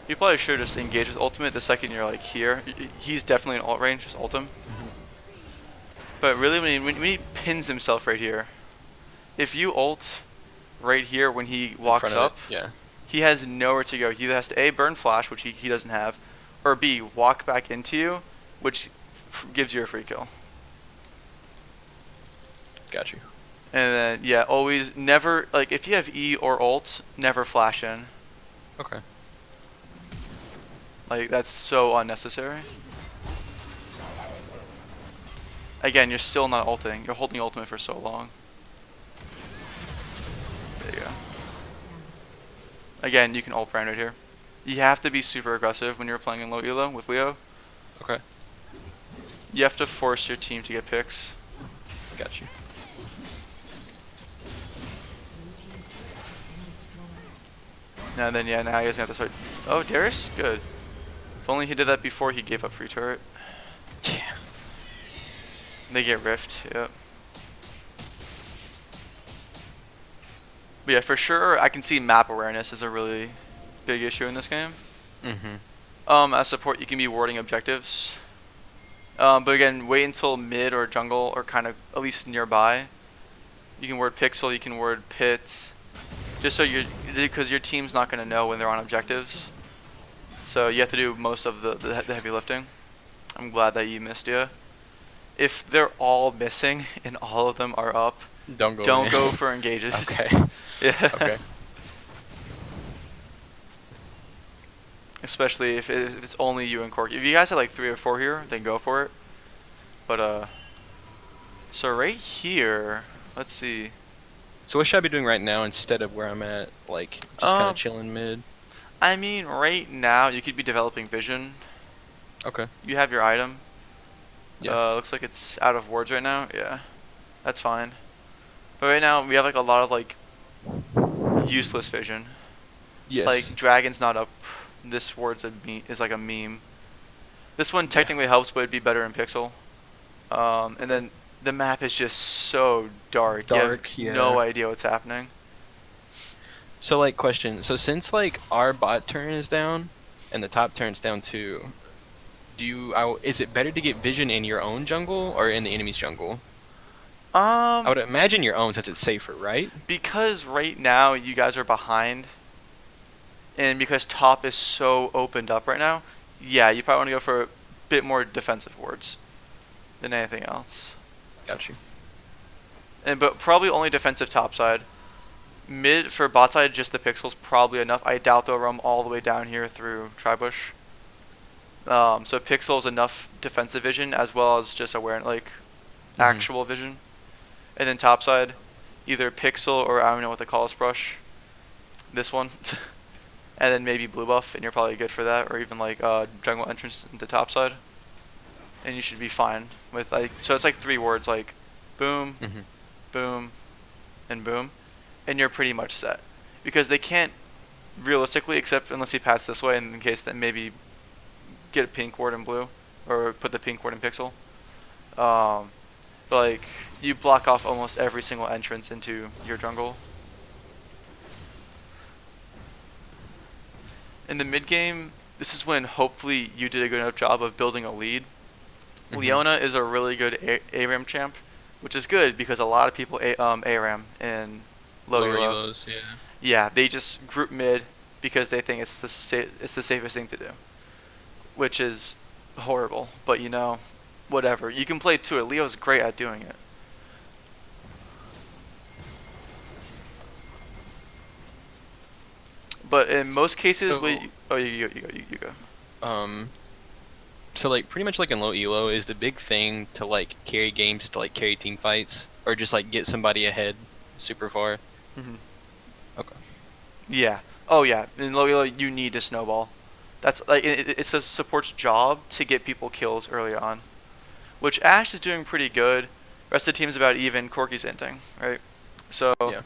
You probably should just engage with ultimate the second you're like here. He's definitely in ult range, just ult him. But really, when he pins himself right here, if you ult right here when he walks up, he has nowhere to go. He either has to A, burn flash, which he doesn't have, or B, walk back into you, which gives you a free kill. Got you. And then, yeah, always, never, like, if you have E or ult, never flash in. Okay. Like, that's so unnecessary. Again, you're still not ulting. You're holding ultimate for so long. There you go. Again, you can ult Brand right here. You have to be super aggressive when you're playing in low elo with Leo. Okay. You have to force your team to get picks. Got you. And then, yeah, now you guys have to start. Oh, Darius? Good. If only he did that before he gave up free turret. Yeah. They get rift, yep. But yeah, for sure, I can see map awareness is a really big issue in this game. As support, you can be warding objectives. But again, wait until mid or jungle or kind of at least nearby. You can ward pixel, you can ward pit. Just so because your team's not going to know when they're on objectives. So you have to do most of the heavy lifting. I'm glad that you missed, yeah. If they're all missing and all of them are up, don't go for engages. Okay. Yeah. Okay. Especially if it's only you and Corky. If you guys had like 3 or 4 here, then go for it. But so right here, let's see. So what should I be doing right now instead of where I'm at? Like just kind of chilling mid. I mean, right now you could be developing vision. Okay. You have your item. Yeah. Looks like it's out of wards right now. Yeah, that's fine. But right now we have like a lot of like useless vision. Yes. Like dragon's not up. This ward's is like a meme. This one technically helps, but it'd be better in pixel. And then the map is just so dark. You have no idea what's happening. So like question. So since like our bot turn is down, and the top turn's down too, is it better to get vision in your own jungle or in the enemy's jungle? I would imagine your own since it's safer, right? Because right now you guys are behind, and because top is so opened up right now, yeah, you probably want to go for a bit more defensive wards than anything else. Got you. But probably only defensive top side. Mid for bot side, just the pixels probably enough. I doubt they'll roam all the way down here through Tribush. So pixels enough defensive vision as well as just awareness, like actual vision. And then top side, either pixel or I don't know what they call this brush. This one. And then maybe blue buff, and you're probably good for that, or even like jungle entrance into top side. And you should be fine with like, so it's like 3 words, like boom, boom, and boom, and you're pretty much set. Because they can't realistically, except unless he pass this way, in case that maybe get a pink ward in blue, or put the pink ward in pixel. But like, you block off almost every single entrance into your jungle. In the mid game, this is when hopefully you did a good enough job of building a lead. Mhm. Leona is a really good ARAM champ, which is good because a lot of people ARAM in low Lower elo. elos, yeah. Yeah, they just group mid because they think it's it's the safest thing to do, which is horrible. But you know, whatever. You can play to it. Leo's great at doing it. But in most cases, So, oh, you go. um, so like pretty much like in low elo is the big thing to like carry games, to like carry team fights, or just like get somebody ahead super far. Hmm. Okay. Yeah. Oh yeah. In low elo, you need to snowball. That's like it's a support's job to get people kills early on, which Ash is doing pretty good. Rest of the team's about even. Corky's inting, right? So Yeah.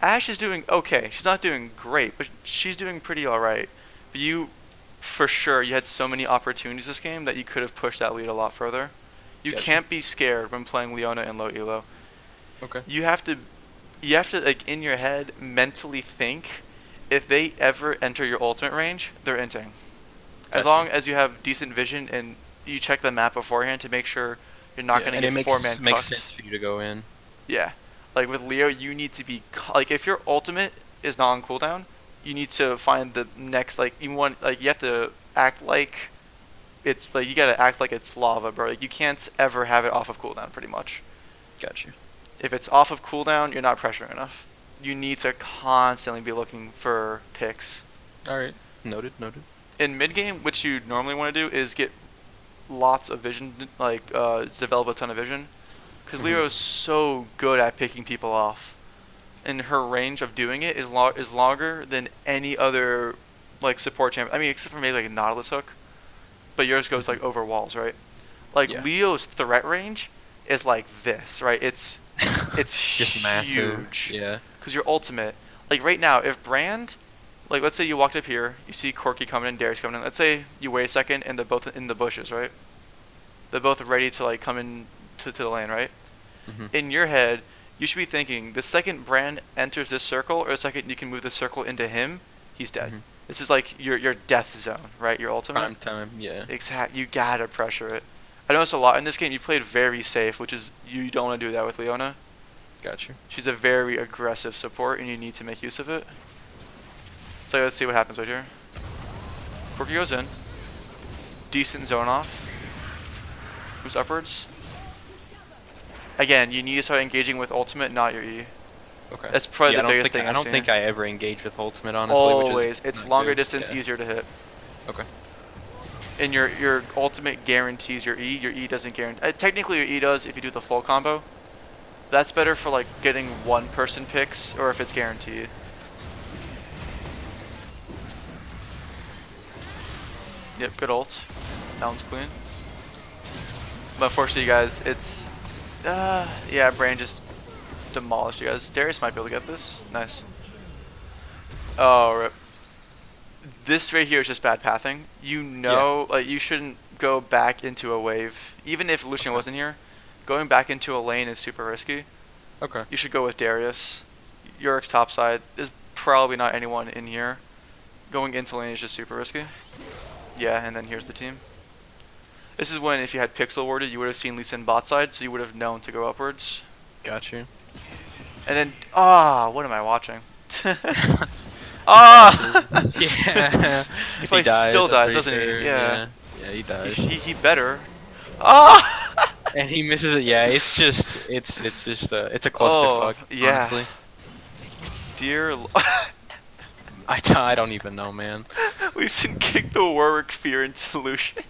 Ash is doing okay. She's not doing great, but she's doing pretty alright. But you, for sure, you had so many opportunities this game that you could have pushed that lead a lot further. You Gotcha. can't be scared when playing Leona in low elo. Okay. You have to, you have to like in your head mentally think, if they ever enter your ultimate range, they're inting. As Gotcha. long as you have decent vision and you check the map beforehand to make sure you're not Yeah, going and to it get four-man makes cucked. sense for you to go in. Yeah. Like with Leo, you need to be like if your ultimate is not on cooldown, you need to find the next like you want like you have to act like it's like you gotta act like it's lava, bro. Like you can't ever have it off of cooldown, pretty much. Gotcha. If it's off of cooldown, you're not pressuring enough. You need to constantly be looking for picks. All right. Noted. Noted. In mid game, what you normally want to do is get lots of vision, like develop a ton of vision, because Mhm. Leo is so good at picking people off, and her range of doing it is longer than any other like support champion. I mean, except for maybe like a Nautilus hook, but yours goes like Mhm. over walls, right? Like Yeah. Leo's threat range is like this, right? It's Just massive. huge. Yeah. Because your ultimate, like right now, if Brand, like let's say you walked up here, you see Corky coming in, Darius coming in. Let's say you wait a second and they're both in the bushes, right? They're both ready to like come in to the lane, right? Mhm. In your head, you should be thinking the second Brand enters this circle, or the second you can move the circle into him, he's dead. Mhm. This is like your death zone, right? Your ultimate. Prime time. Yeah. Exact. You gotta pressure it. I noticed a lot in this game. You played very safe, which is you don't want to do that with Leona. Gotcha. She's a very aggressive support, and you need to make use of it. So let's see what happens right here. Corky goes in. Decent zone off. Moves upwards. Again, you need to start engaging with ultimate, not your E. Okay. That's probably Yeah, the biggest thing I I've don't seen. think I ever engaged with ultimate, honestly. Always. Which is It's not longer good. distance, Yeah. easier to hit. Okay. And your ultimate guarantees your E. Your E doesn't guarantee. Technically, your E does if you do the full combo. That's better for like getting one person picks or if it's guaranteed. Yep, good ult. That one's clean. But unfortunately, you guys, it's yeah, Brain just demolished you guys. Darius might be able to get this. Nice. Oh, rip. This right here is just bad pathing. You know, like you shouldn't go back into a wave. Even if Lucian Okay. wasn't here, going back into a lane is super risky. Okay. You should go with Darius. Yorick's topside. There's probably not anyone in here. Going into lane is just super risky. Yeah, and then here's the team. This is when if you had pixel warded, you would have seen Lee Sin bot side, so you would have known to go upwards. Got you. And then, what am I watching? Ah! Yeah. He probably still dies, doesn't he? sure. Yeah. Yeah, he dies. He better. Ah! And he misses it. Yeah, it's just it's just it's a Oh, clusterfuck. yeah. Honestly. Dear I don't even know, man. Lee Sin kicked the Warwick Fear into Lucian.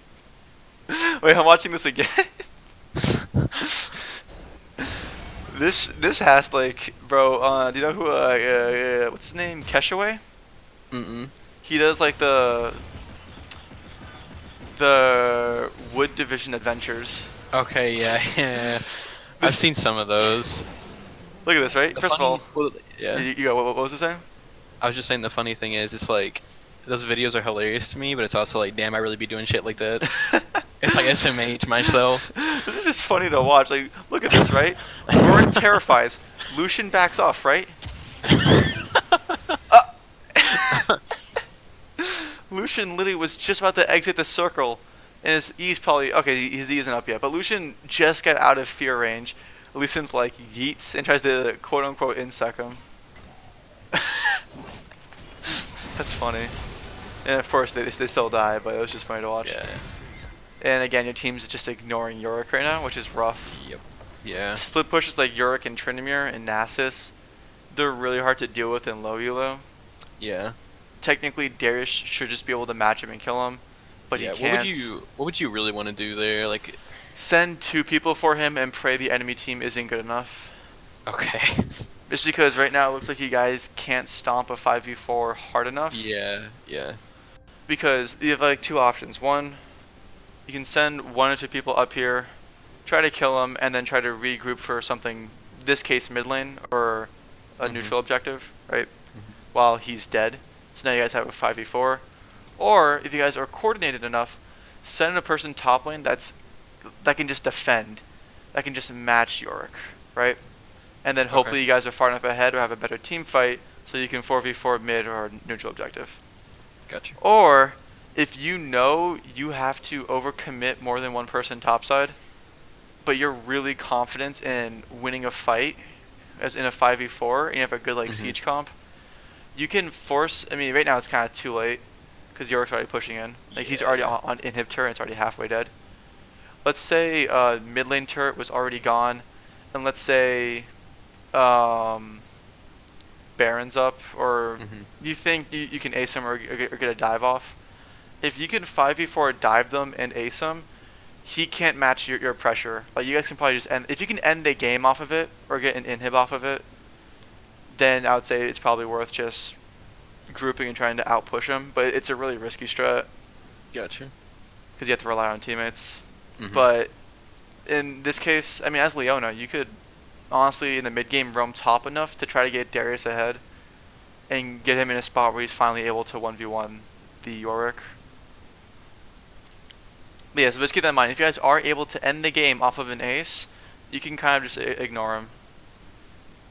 Wait, I'm watching this again. This has like, bro. Do you know who? What's his name? Keshaway. Mm-mm. He does like the Wood Division Adventures. Okay, yeah, yeah. I've seen some of those. Look at this, right? The First of all, well, yeah. you go. What was it saying? I was just saying the funny thing is, it's like those videos are hilarious to me, but it's also like, damn, I really be doing shit like that. It's like SMH myself. This is just funny to watch. Like, look at this, right? Rorik terrifies. Lucian backs off, right? Lucian literally was just about to exit the circle, and his E's probably okay. His E isn't up yet, but Lucian just got out of fear range. Lucian's like yeets and tries to quote unquote insect him. That's funny. And of course they still die, but it was just funny to watch. Yeah. And again, your team's just ignoring Yorick right now, which is rough. Yep. Yeah. Split pushes like Yorick and Tryndamere and Nasus, they're really hard to deal with in low elo. Yeah. Technically, Darius should just be able to match him and kill him, but yeah. he can't. What would you really want to do there? Like, Send 2 people for him and pray the enemy team isn't good enough. okay. Just because right now it looks like you guys can't stomp a 5v4 hard enough. Yeah. Yeah. Because you have like 2 options. One, you can send 1 or 2 people up here, try to kill him, and then try to regroup for something, this case mid lane, or a neutral objective, right? While he's dead. So now you guys have a 5v4. Or, if you guys are coordinated enough, send a person top lane that can just defend, that can just match Yorick, right? And then hopefully you guys are far enough ahead or have a better team fight, so you can 4v4 mid or neutral objective. Gotcha. Or, if you know you have to overcommit more than 1 person topside, but you're really confident in winning a fight, as in a 5v4, and you have a good siege comp, you can force. I mean, right now it's kind of too late because Yorick's already pushing in. Like he's already on inhib turret, and it's already halfway dead. Let's say mid lane turret was already gone, and let's say Baron's up, or you think you can ace him or get a dive off. If you can 5v4 dive them and ace him, he can't match your pressure. Like you guys can probably just end. If you can end the game off of it or get an inhib off of it, then I would say it's probably worth just grouping and trying to outpush him. But it's a really risky strat. Gotcha. Because you have to rely on teammates. But in this case, I mean, as Leona, you could honestly in the mid game roam top enough to try to get Darius ahead and get him in a spot where he's finally able to 1v1 the Yorick. But yeah, so just keep that in mind. If you guys are able to end the game off of an ace, you can kind of just ignore him.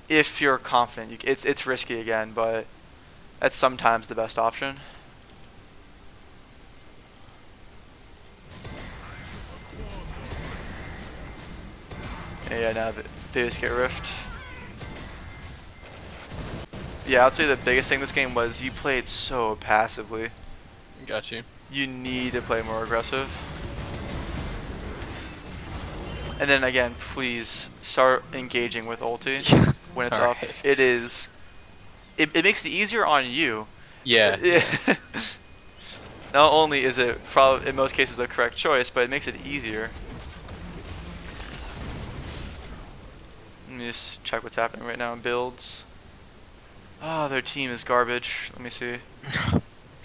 If you're confident. It's risky again, but that's sometimes the best option. Yeah, now they just get riffed. Yeah, I'd say the biggest thing this game was you played so passively. Got you. You need to play more aggressive. And then again, please start engaging with ulti when it's up. It is. It makes it easier on you. Yeah. Not only is it probably in most cases the correct choice, but it makes it easier. Let me just check what's happening right now in builds. Oh, their team is garbage. Let me see.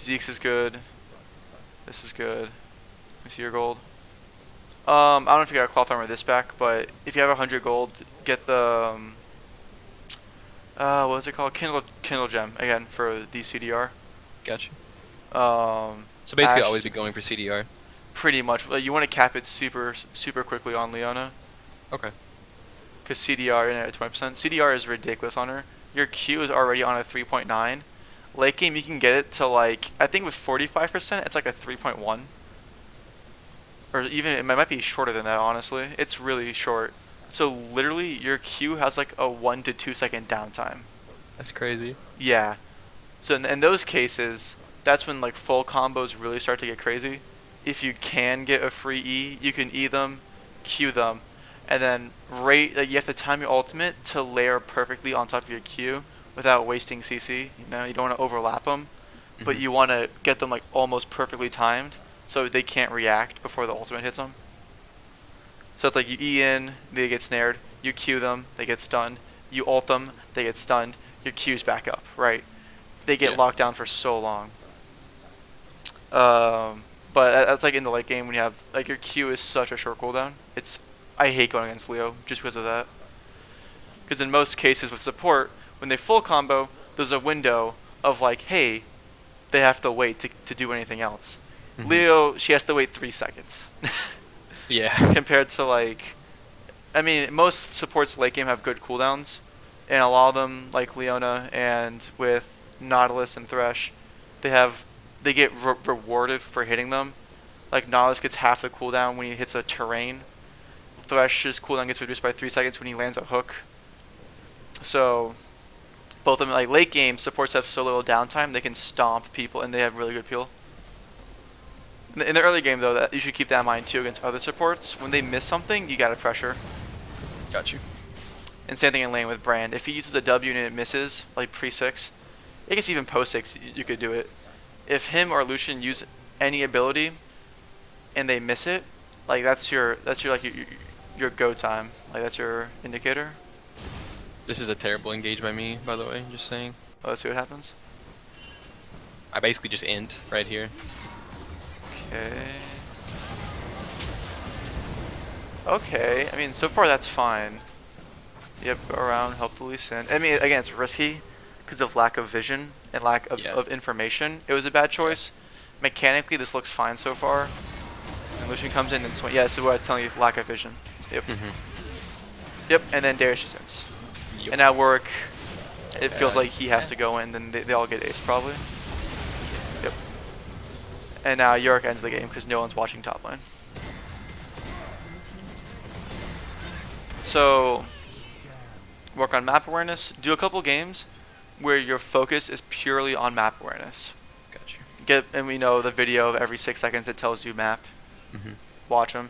Zeke's is good. This is good. Let me see your gold. I don't know if you got cloth armor this back, but if you have 100 gold, get the what is it called? Kindle gem again for the CDR. Gotcha. So basically, Ash, always be going for CDR. Pretty much. You want to cap it super quickly on Leona. Okay. Because CDR in at 20%. CDR is ridiculous on her. Your Q is already on a 3.9. Late game, you can get it to like I think with 45%, it's like a 3.1. Or even it might be shorter than that. Honestly, it's really short. So literally, your Q has like a 1 to 2 second downtime. That's crazy. Yeah. So in those cases, that's when like full combos really start to get crazy. If you can get a free E, you can E them, Q them, and then you have to time your ultimate to layer perfectly on top of your Q without wasting CC. You know, you don't want to overlap them, but you want to get them like almost perfectly timed so they can't react before the ultimate hits them. So it's like you E in, they get snared. You Q them, they get stunned. You ult them, they get stunned. Your Q's back up, right? They get locked down for so long. But that's like in the late game when you have like your Q is such a short cooldown. I hate going against Leo just because of that. Because in most cases with support, when they full combo, there's a window of like, hey, they have to wait to do anything else. Leo, she has to wait 3 seconds. Yeah. Compared to like, I mean, most supports late game have good cooldowns, and a lot of them, like Leona and with Nautilus and Thresh, they have they get rewarded for hitting them. Like Nautilus gets half the cooldown when he hits a terrain. Thresh's cooldown gets reduced by 3 seconds when he lands a hook. So both of them, like late game, supports have so little downtime they can stomp people and they have really good peel. In the early game though, that you should keep that in mind too against other supports. When they miss something, you gotta pressure. Got you. And same thing in lane with Brand. If he uses a W and it misses, like pre-6, I guess even post-6 you could do it. If him or Lucian use any ability and they miss it, like that's your your go time. Like that's your indicator. This is a terrible engage by me, by the way, just saying. Oh, let's see what happens. I basically just end right here. Okay. Okay, I mean, so far that's fine. Yep, go around, help the Lee Sin. I mean, again, it's risky because of lack of vision and lack of information. It was a bad choice. Mechanically, this looks fine so far. And Lucian comes in and swing. Yeah, this is what I was telling you, lack of vision. Yep. Yep, and then Darius just ends. Yep. And now Warwick, it feels like he has to go in, then they all get ace probably. Yep. And now Yorick ends the game because no one's watching top lane. So, work on map awareness. Do a couple games where your focus is purely on map awareness. Gotcha. And we know the video of every 6 seconds that tells you map. Watch them.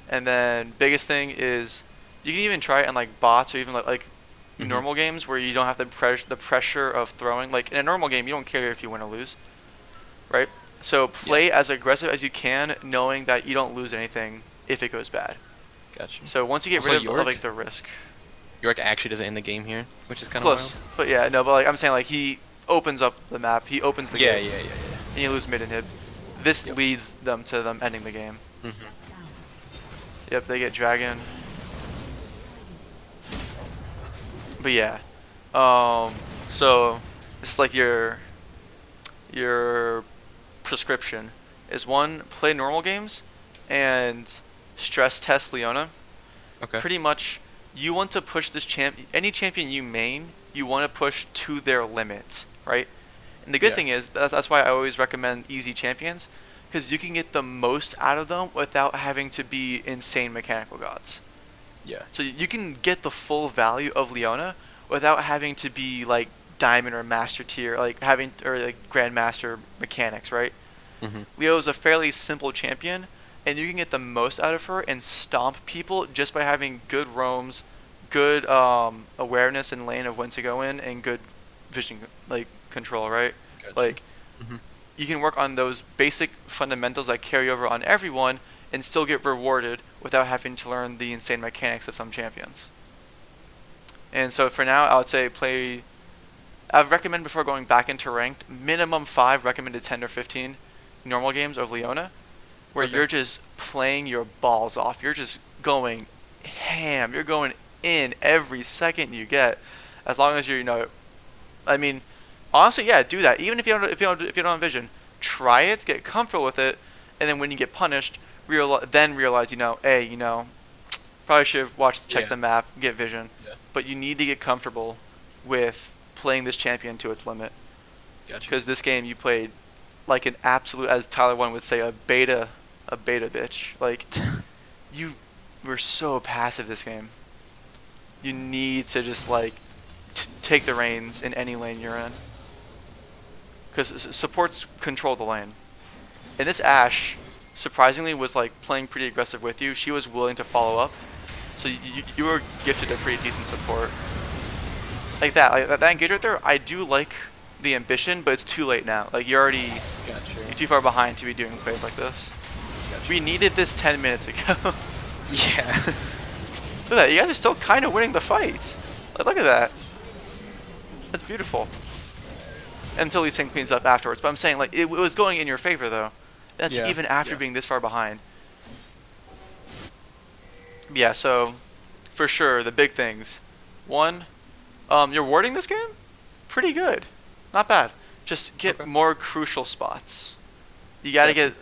And then biggest thing is you can even try it in like bots or even like normal games where you don't have the pressure of throwing. Like in a normal game, you don't care if you win or lose, right? So play as aggressive as you can, knowing that you don't lose anything if it goes bad. Gotcha. So once you get rid of like the risk. Yorick actually doesn't end the game here, which is kind of close. wild. But yeah, no, but like I'm saying, like he opens up the map, he opens the gates, Yeah. and you lose mid and hit. This leads them to them ending the game. Yep, they get dragon. But yeah, so this is like your prescription is one, play normal games and stress test Leona. Okay. Pretty much, you want to push this any champion you main, you want to push to their limit, right? And the good thing is that's why I always recommend easy champions, because you can get the most out of them without having to be insane mechanical gods. Yeah. So you can get the full value of Leona without having to be like diamond or master tier, like having or like grandmaster mechanics, right? Leo is a fairly simple champion, and you can get the most out of her and stomp people just by having good roams, good awareness in lane of when to go in, and good vision like control, right? Gotcha. Like you can work on those basic fundamentals that carry over on everyone and still get rewarded without having to learn the insane mechanics of some champions. And so for now, I would say I'd recommend before going back into ranked, minimum 5, recommended 10 or 15 normal games of Leona, where you're just playing your balls off. You're just going ham. You're going in every second you get, as long as you're, I mean, honestly, yeah, do that. Even if you don't have vision, try it, get comfortable with it, and then when you get punished, realize, probably should have check the map, get vision, but you need to get comfortable with playing this champion to its limit. Because this game you played like an absolute, as Tyler One would say, a beta bitch. Like you were so passive this game. You need to just like take the reins in any lane you're in. Because supports control the lane. And this Ashe, surprisingly, was like playing pretty aggressive with you. She was willing to follow up. So you were gifted a pretty decent support. Like that engage right there, I do like the ambition, but it's too late now. Like you're too far behind to be doing plays like this. We needed this 10 minutes ago. Yeah. Look at that, you guys are still kind of winning the fight. Like, look at that. That's beautiful. Until Lee Sin cleans up afterwards. But I'm saying, like, it was going in your favor, though. That's even after being this far behind. Yeah, so, for sure, the big things. One, you're warding this game? Pretty good. Not bad. Just get more crucial spots. You gotta get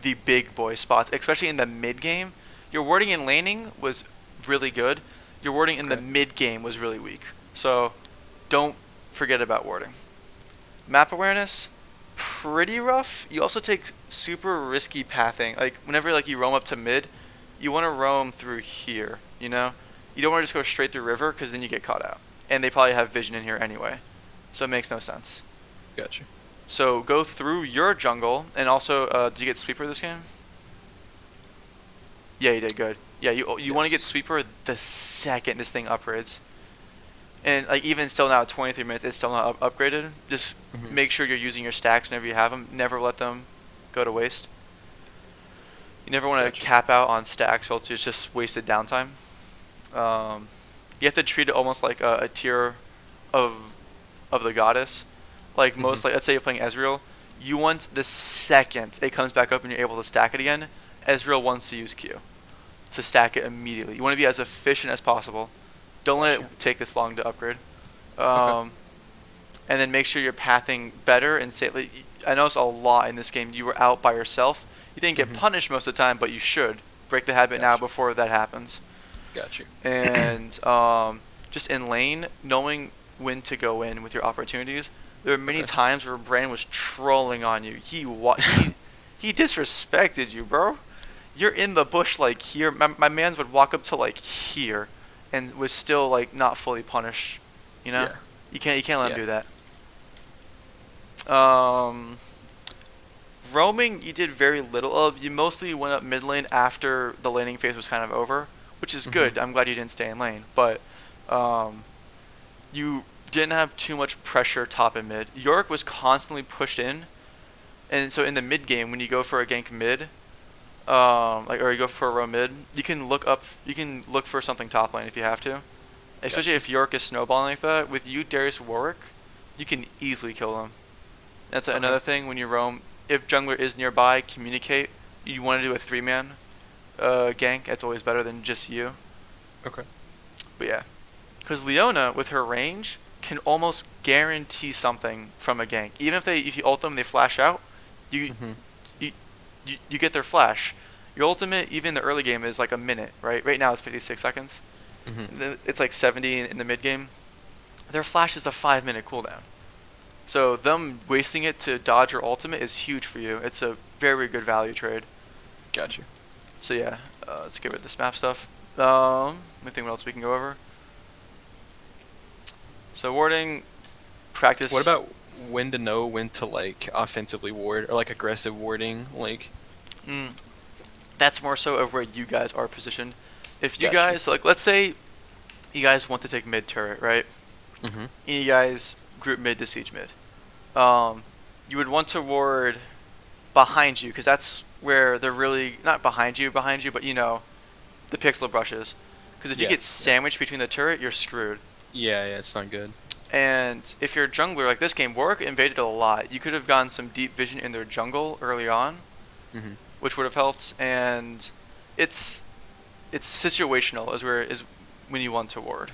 the big boy spots, especially in the mid game. Your warding and laning was really good. Your warding in the mid game was really weak. So don't forget about warding. Map awareness, pretty rough. You also take super risky pathing. Like whenever like you roam up to mid, you want to roam through here. You know, you don't want to just go straight through river because then you get caught out. And they probably have vision in here anyway, so it makes no sense. Gotcha. So go through your jungle, and also, did you get sweeper this game? Yeah, you did good. Yeah, you want to get Yes. sweeper the second this thing upgrades. And like even still now, 23 minutes, it's still not upgraded. Just Mhm. make sure you're using your stacks whenever you have them. Never let them go to waste. You never want to Gotcha. cap out on stacks, or else it's just wasted downtime. Um, you have to treat it almost like a tier of the goddess. Like Mhm. most, like let's say you're playing Ezreal, you want the second it comes back up and you're able to stack it again. Ezreal wants to use Q to stack it immediately. You want to be as efficient as possible. Don't let Gotcha. it take this long to upgrade. Okay. Um, and then make sure you're pathing better and say. Like, I noticed a lot in this game. You were out by yourself. You didn't get Mhm. punished most of the time, but you should break the habit now Gotcha. before that happens. Got you. And just in lane, knowing when to go in with your opportunities. There were many Okay. times where Brand was trolling on you. He disrespected you, bro. You're in the bush like here. My mans would walk up to like here, and was still like not fully punished. You know, Yeah. you can't let him Yeah. do that. Roaming, you did very little of. You mostly went up mid lane after the laning phase was kind of over, which is Mhm. good. I'm glad you didn't stay in lane, but um, you didn't have too much pressure top and mid. York was constantly pushed in, and so in the mid game when you go for a gank mid, like or you go for a roam mid, you can look up, you can look for something top lane if you have to. Especially Gotcha. if York is snowballing like that. With you, Darius Warwick, you can easily kill him. That's Okay. another thing when you roam. If jungler is nearby, communicate. You want to do a three-man gank. That's always better than just you. Okay. But yeah, because Leona with her range can almost guarantee something from a gank. Even if you ult them, they flash out. You Mhm. you you get their flash. Your ultimate, even in the early game, is like a minute, right? Right now it's 56 seconds. Mhm. It's like 70 in the mid game. Their flash is a 5-minute cooldown. So them wasting it to dodge your ultimate is huge for you. It's a very good value trade. Got you. So yeah, let's get rid of this map stuff. Let me think what else we can go over. So warding, What practice. about when to know when to like offensively ward or like aggressive warding? Like, Mm, that's more so of where you guys are positioned. If you got you. guys, like, let's say you guys want to take mid turret, right? Mhm. And you guys group mid to siege mid. Um, you would want to ward behind you because that's where they're really not behind you, but you know, the pixel brushes. Because if you Yeah. get Yeah. sandwiched between the turret, you're screwed. Yeah. Yeah. It's not good. And if you're a jungler like this game, Warwick invaded a lot. You could have gotten some deep vision in their jungle early on, Mhm. which would have helped. And it's it's situational is when you want to ward.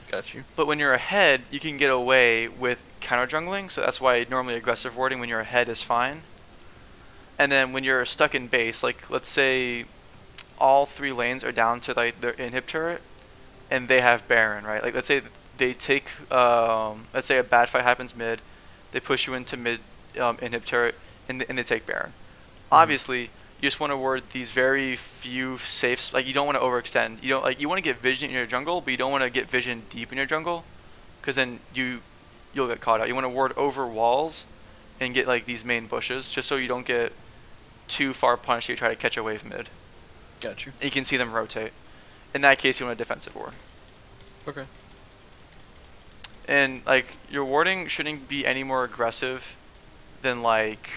Got you. But when you're ahead, you can get away with counter jungling. So that's why normally aggressive warding when you're ahead is fine. And then when you're stuck in base, like let's say all three lanes are down to like their inhib turret, and they have Baron, right? Like let's say they take, let's say a bad fight happens mid, they push you into mid inhib turret, and they take Baron. Mhm. Obviously, you just want to ward these very few safes. Like you don't want to overextend. You don't like you want to get vision in your jungle, but you don't want to get vision deep in your jungle, because then you'll get caught out. You want to ward over walls, and get like these main bushes, just so you don't get too far punished. You try to catch a wave mid. Got you. And you can see them rotate. In that case, you want a defensive ward. Okay. And like your warding shouldn't be any more aggressive than like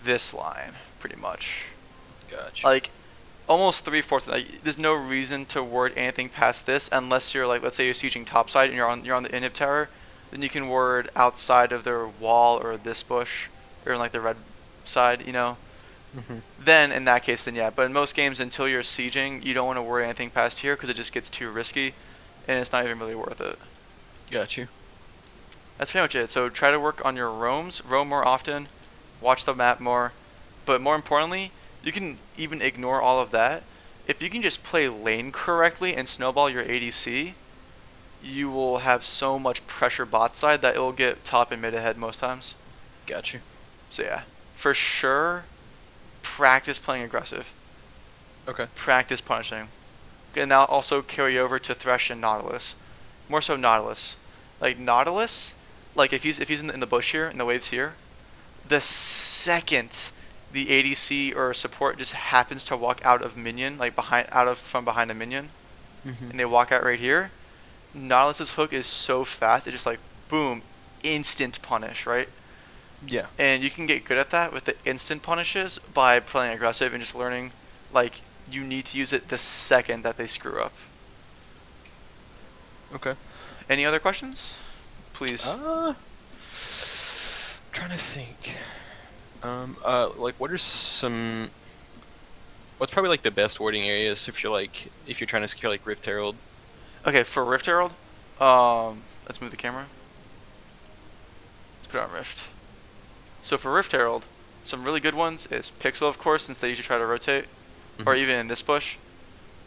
this line, pretty much. Got you. Like almost 3/4. Like, there's no reason to ward anything past this unless you're like, let's say you're sieging topside and you're on the inhib tower, then you can ward outside of their wall or this bush or in like the red side, you know. Mhm. Then in that case, then yeah. But in most games, until you're sieging, you don't want to ward anything past here because it just gets too risky, and it's not even really worth it. Got you. That's pretty much it. So try to work on your roams, roam more often, watch the map more, but more importantly, you can even ignore all of that. If you can just play lane correctly and snowball your ADC, you will have so much pressure bot side that it will get top and mid ahead most times. Got you. So yeah, for sure, practice playing aggressive. Okay. Practice punishing. And now also carry over to Thresh and Nautilus. More so Nautilus. Like Nautilus, like if he's in the bush here, in the waves here, the second the ADC or support just happens to walk out of minion, like from behind a minion, Mhm. and they walk out right here, Nautilus's hook is so fast, it just like boom, instant punish, right? Yeah. And you can get good at that with the instant punishes by playing aggressive and just learning, like, you need to use it the second that they screw up. Okay. Any other questions? Please. Trying to think. Like, what are some? What's probably like the best warding areas if you're trying to secure like Rift Herald? Okay, for Rift Herald, let's move the camera. Let's put it on Rift. So for Rift Herald, some really good ones is Pixel, of course, since they usually try to rotate, or even in this bush.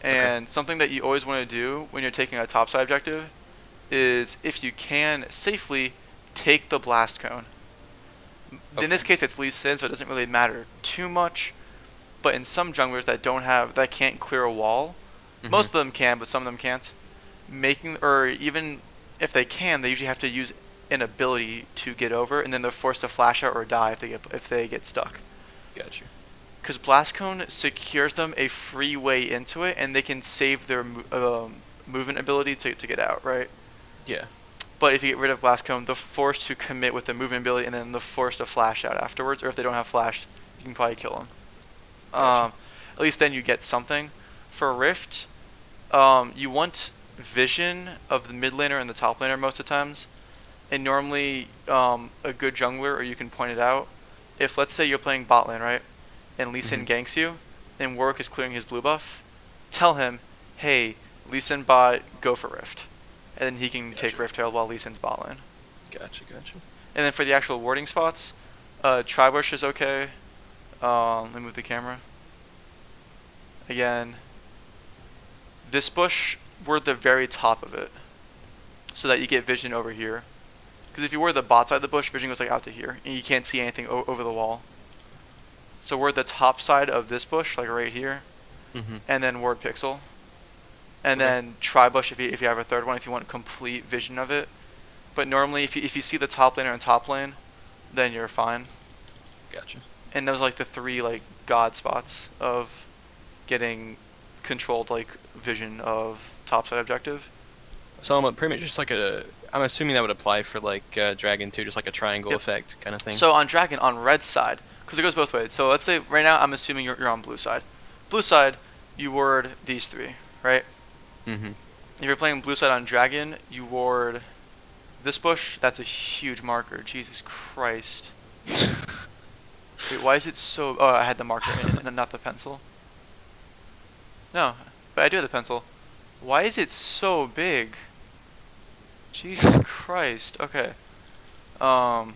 And something that you always want to do when you're taking a topside objective is, if you can, safely take the blast cone. In this case, it's Lee Sin, so it doesn't really matter too much. But in some junglers that can't clear a wall, most of them can, but some of them can't. Or even if they can, they usually have to use an ability to get over, and then they're forced to flash out or die if they get stuck. Gotcha. Because Blast Cone secures them a free way into it, and they can save their movement ability to get out, right? Yeah. But if you get rid of Blast Cone, they're forced to commit with the movement ability, and then they're forced to flash out afterwards. Or if they don't have flash, you can probably kill them. Gotcha. At least then you get something. For Rift, you want vision of the mid laner and the top laner most of the times. And normally, a good jungler, or you can point it out, if let's say you're playing bot lane, right? And Lee Sin ganks you, and Warwick is clearing his blue buff, tell him, hey, Lee Sin bot, go for Rift. And then he can take Rift Herald while Lee Sin's bot lane. Gotcha. And then for the actual warding spots, Tribush is okay. Let me move the camera. Again, this bush, we're at the very top of it, so that you get vision over here. Because if you were the bot side of the bush, vision goes like out to here, and you can't see anything over the wall. So we're at the top side of this bush, like right here, and then ward pixel, and then Tribush if you have a third one, if you want complete vision of it. But normally, if you see the top laner in top lane, then you're fine. Gotcha. And those are like the three like god spots of getting controlled like vision of topside objective. So I'm pretty much just like I'm assuming that would apply for like Dragon 2, just like a triangle effect kind of thing. So on Dragon, on red side, because it goes both ways. So let's say right now I'm assuming you're on blue side. Blue side, you ward these three, right? If you're playing blue side on Dragon, you ward this bush. That's a huge marker. Jesus Christ. Wait, why is it so... Oh, I had the marker and not the pencil. No, but I do have the pencil. Why is it so big? Jesus Christ. Okay. So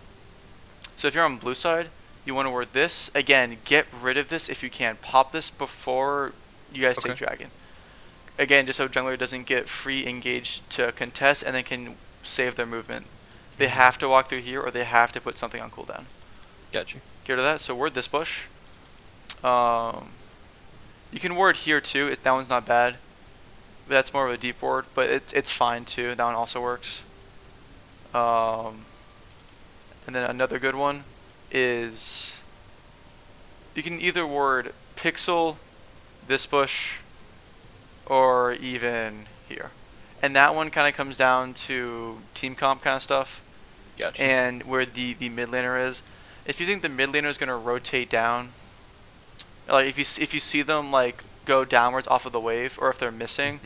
if you're on blue side, you want to ward this. Again, get rid of this if you can. Pop this before you guys take Dragon. Again, just so jungler doesn't get free engaged to contest and then can save their movement. They have to walk through here, or they have to put something on cooldown. Gotcha. Get rid of that. So ward this bush. You can ward here too. That one's not bad. That's more of a deep ward, but it's fine too. That one also works. And then another good one is you can either ward pixel, this bush, or even here. And that one kind of comes down to team comp kind of stuff. Gotcha. And where the mid laner is. If you think the mid laner is going to rotate down, like if you see them like go downwards off of the wave, or if they're missing,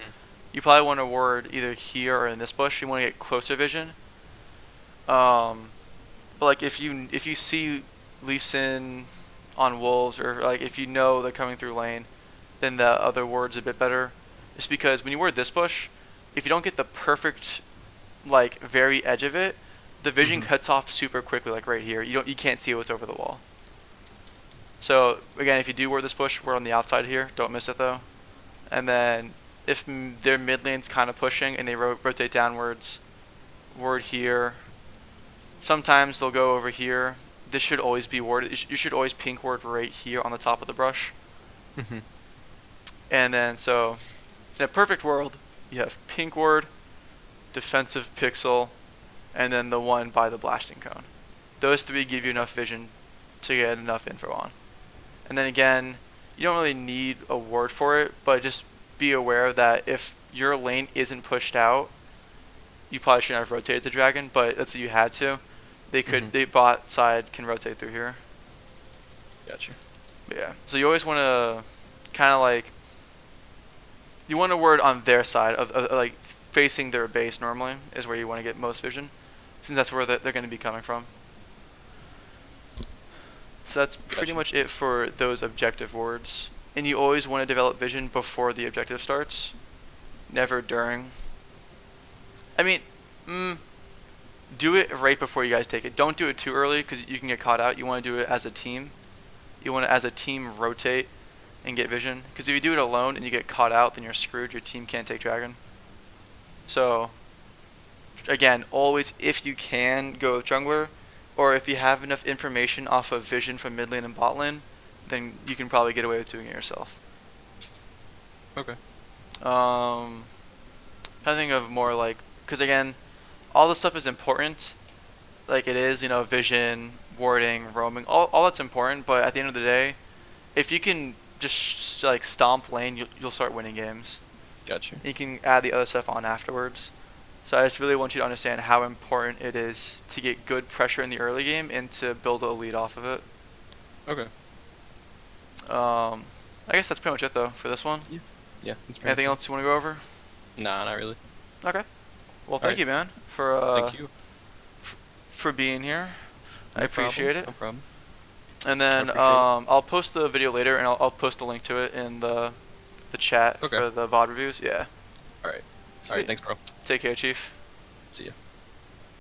you probably want to ward either here or in this bush. You want to get closer vision. But like if you see Lee Sin on wolves, or like if you know they're coming through lane, then the other ward's a bit better. Just because when you ward this bush, if you don't get the perfect like very edge of it, the vision cuts off super quickly, like right here. You can't see what's over the wall. So again, if you do ward this bush, we're on the outside here. Don't miss it though. And then if their mid lane's kind of pushing and they rotate downwards, ward here. Sometimes they'll go over here. this should always be warded. You should always pink ward right here on the top of the brush. Mm-hmm. And then, so, in a perfect world, you have pink ward, defensive pixel, and then the one by the blasting cone. Those three give you enough vision to get enough info on. And then again, you don't really need a ward for it, but just be aware that if your lane isn't pushed out, you probably shouldn't have rotated the dragon, but let's say you had to. They could, the bot side can rotate through here. Gotcha. But yeah, so you always want to kind of like, you want to word on their side of like facing their base normally is where you want to get most vision, since that's where they're going to be coming from. So that's pretty much it for those objective words. And you always want to develop vision before the objective starts, never during. I mean, do it right before you guys take it. Don't do it too early because you can get caught out. You want to do it as a team. You want to, as a team, rotate and get vision. Because if you do it alone and you get caught out, then you're screwed. Your team can't take dragon. So, again, always, if you can, go with jungler. Or if you have enough information off of vision from mid lane and bot lane, then you can probably get away with doing it yourself. Okay. I think of more like, because again, all this stuff is important. Like it is, you know, vision, warding, roaming, all that's important. But at the end of the day, if you can just like stomp lane, you'll start winning games. Gotcha. You can add the other stuff on afterwards. So I just really want you to understand how important it is to get good pressure in the early game and to build a lead off of it. Okay. I guess that's pretty much it though for this one. Yeah. Anything else you want to go over? Nah, not really. Okay. Well, thank you, man, for Thank you. for being here. No I appreciate it. No problem. And then I'll post the video later, and I'll post a link to it in the chat for the VOD reviews. Yeah. All right. Sweet. All right. Thanks, bro. Take care, Chief. See ya.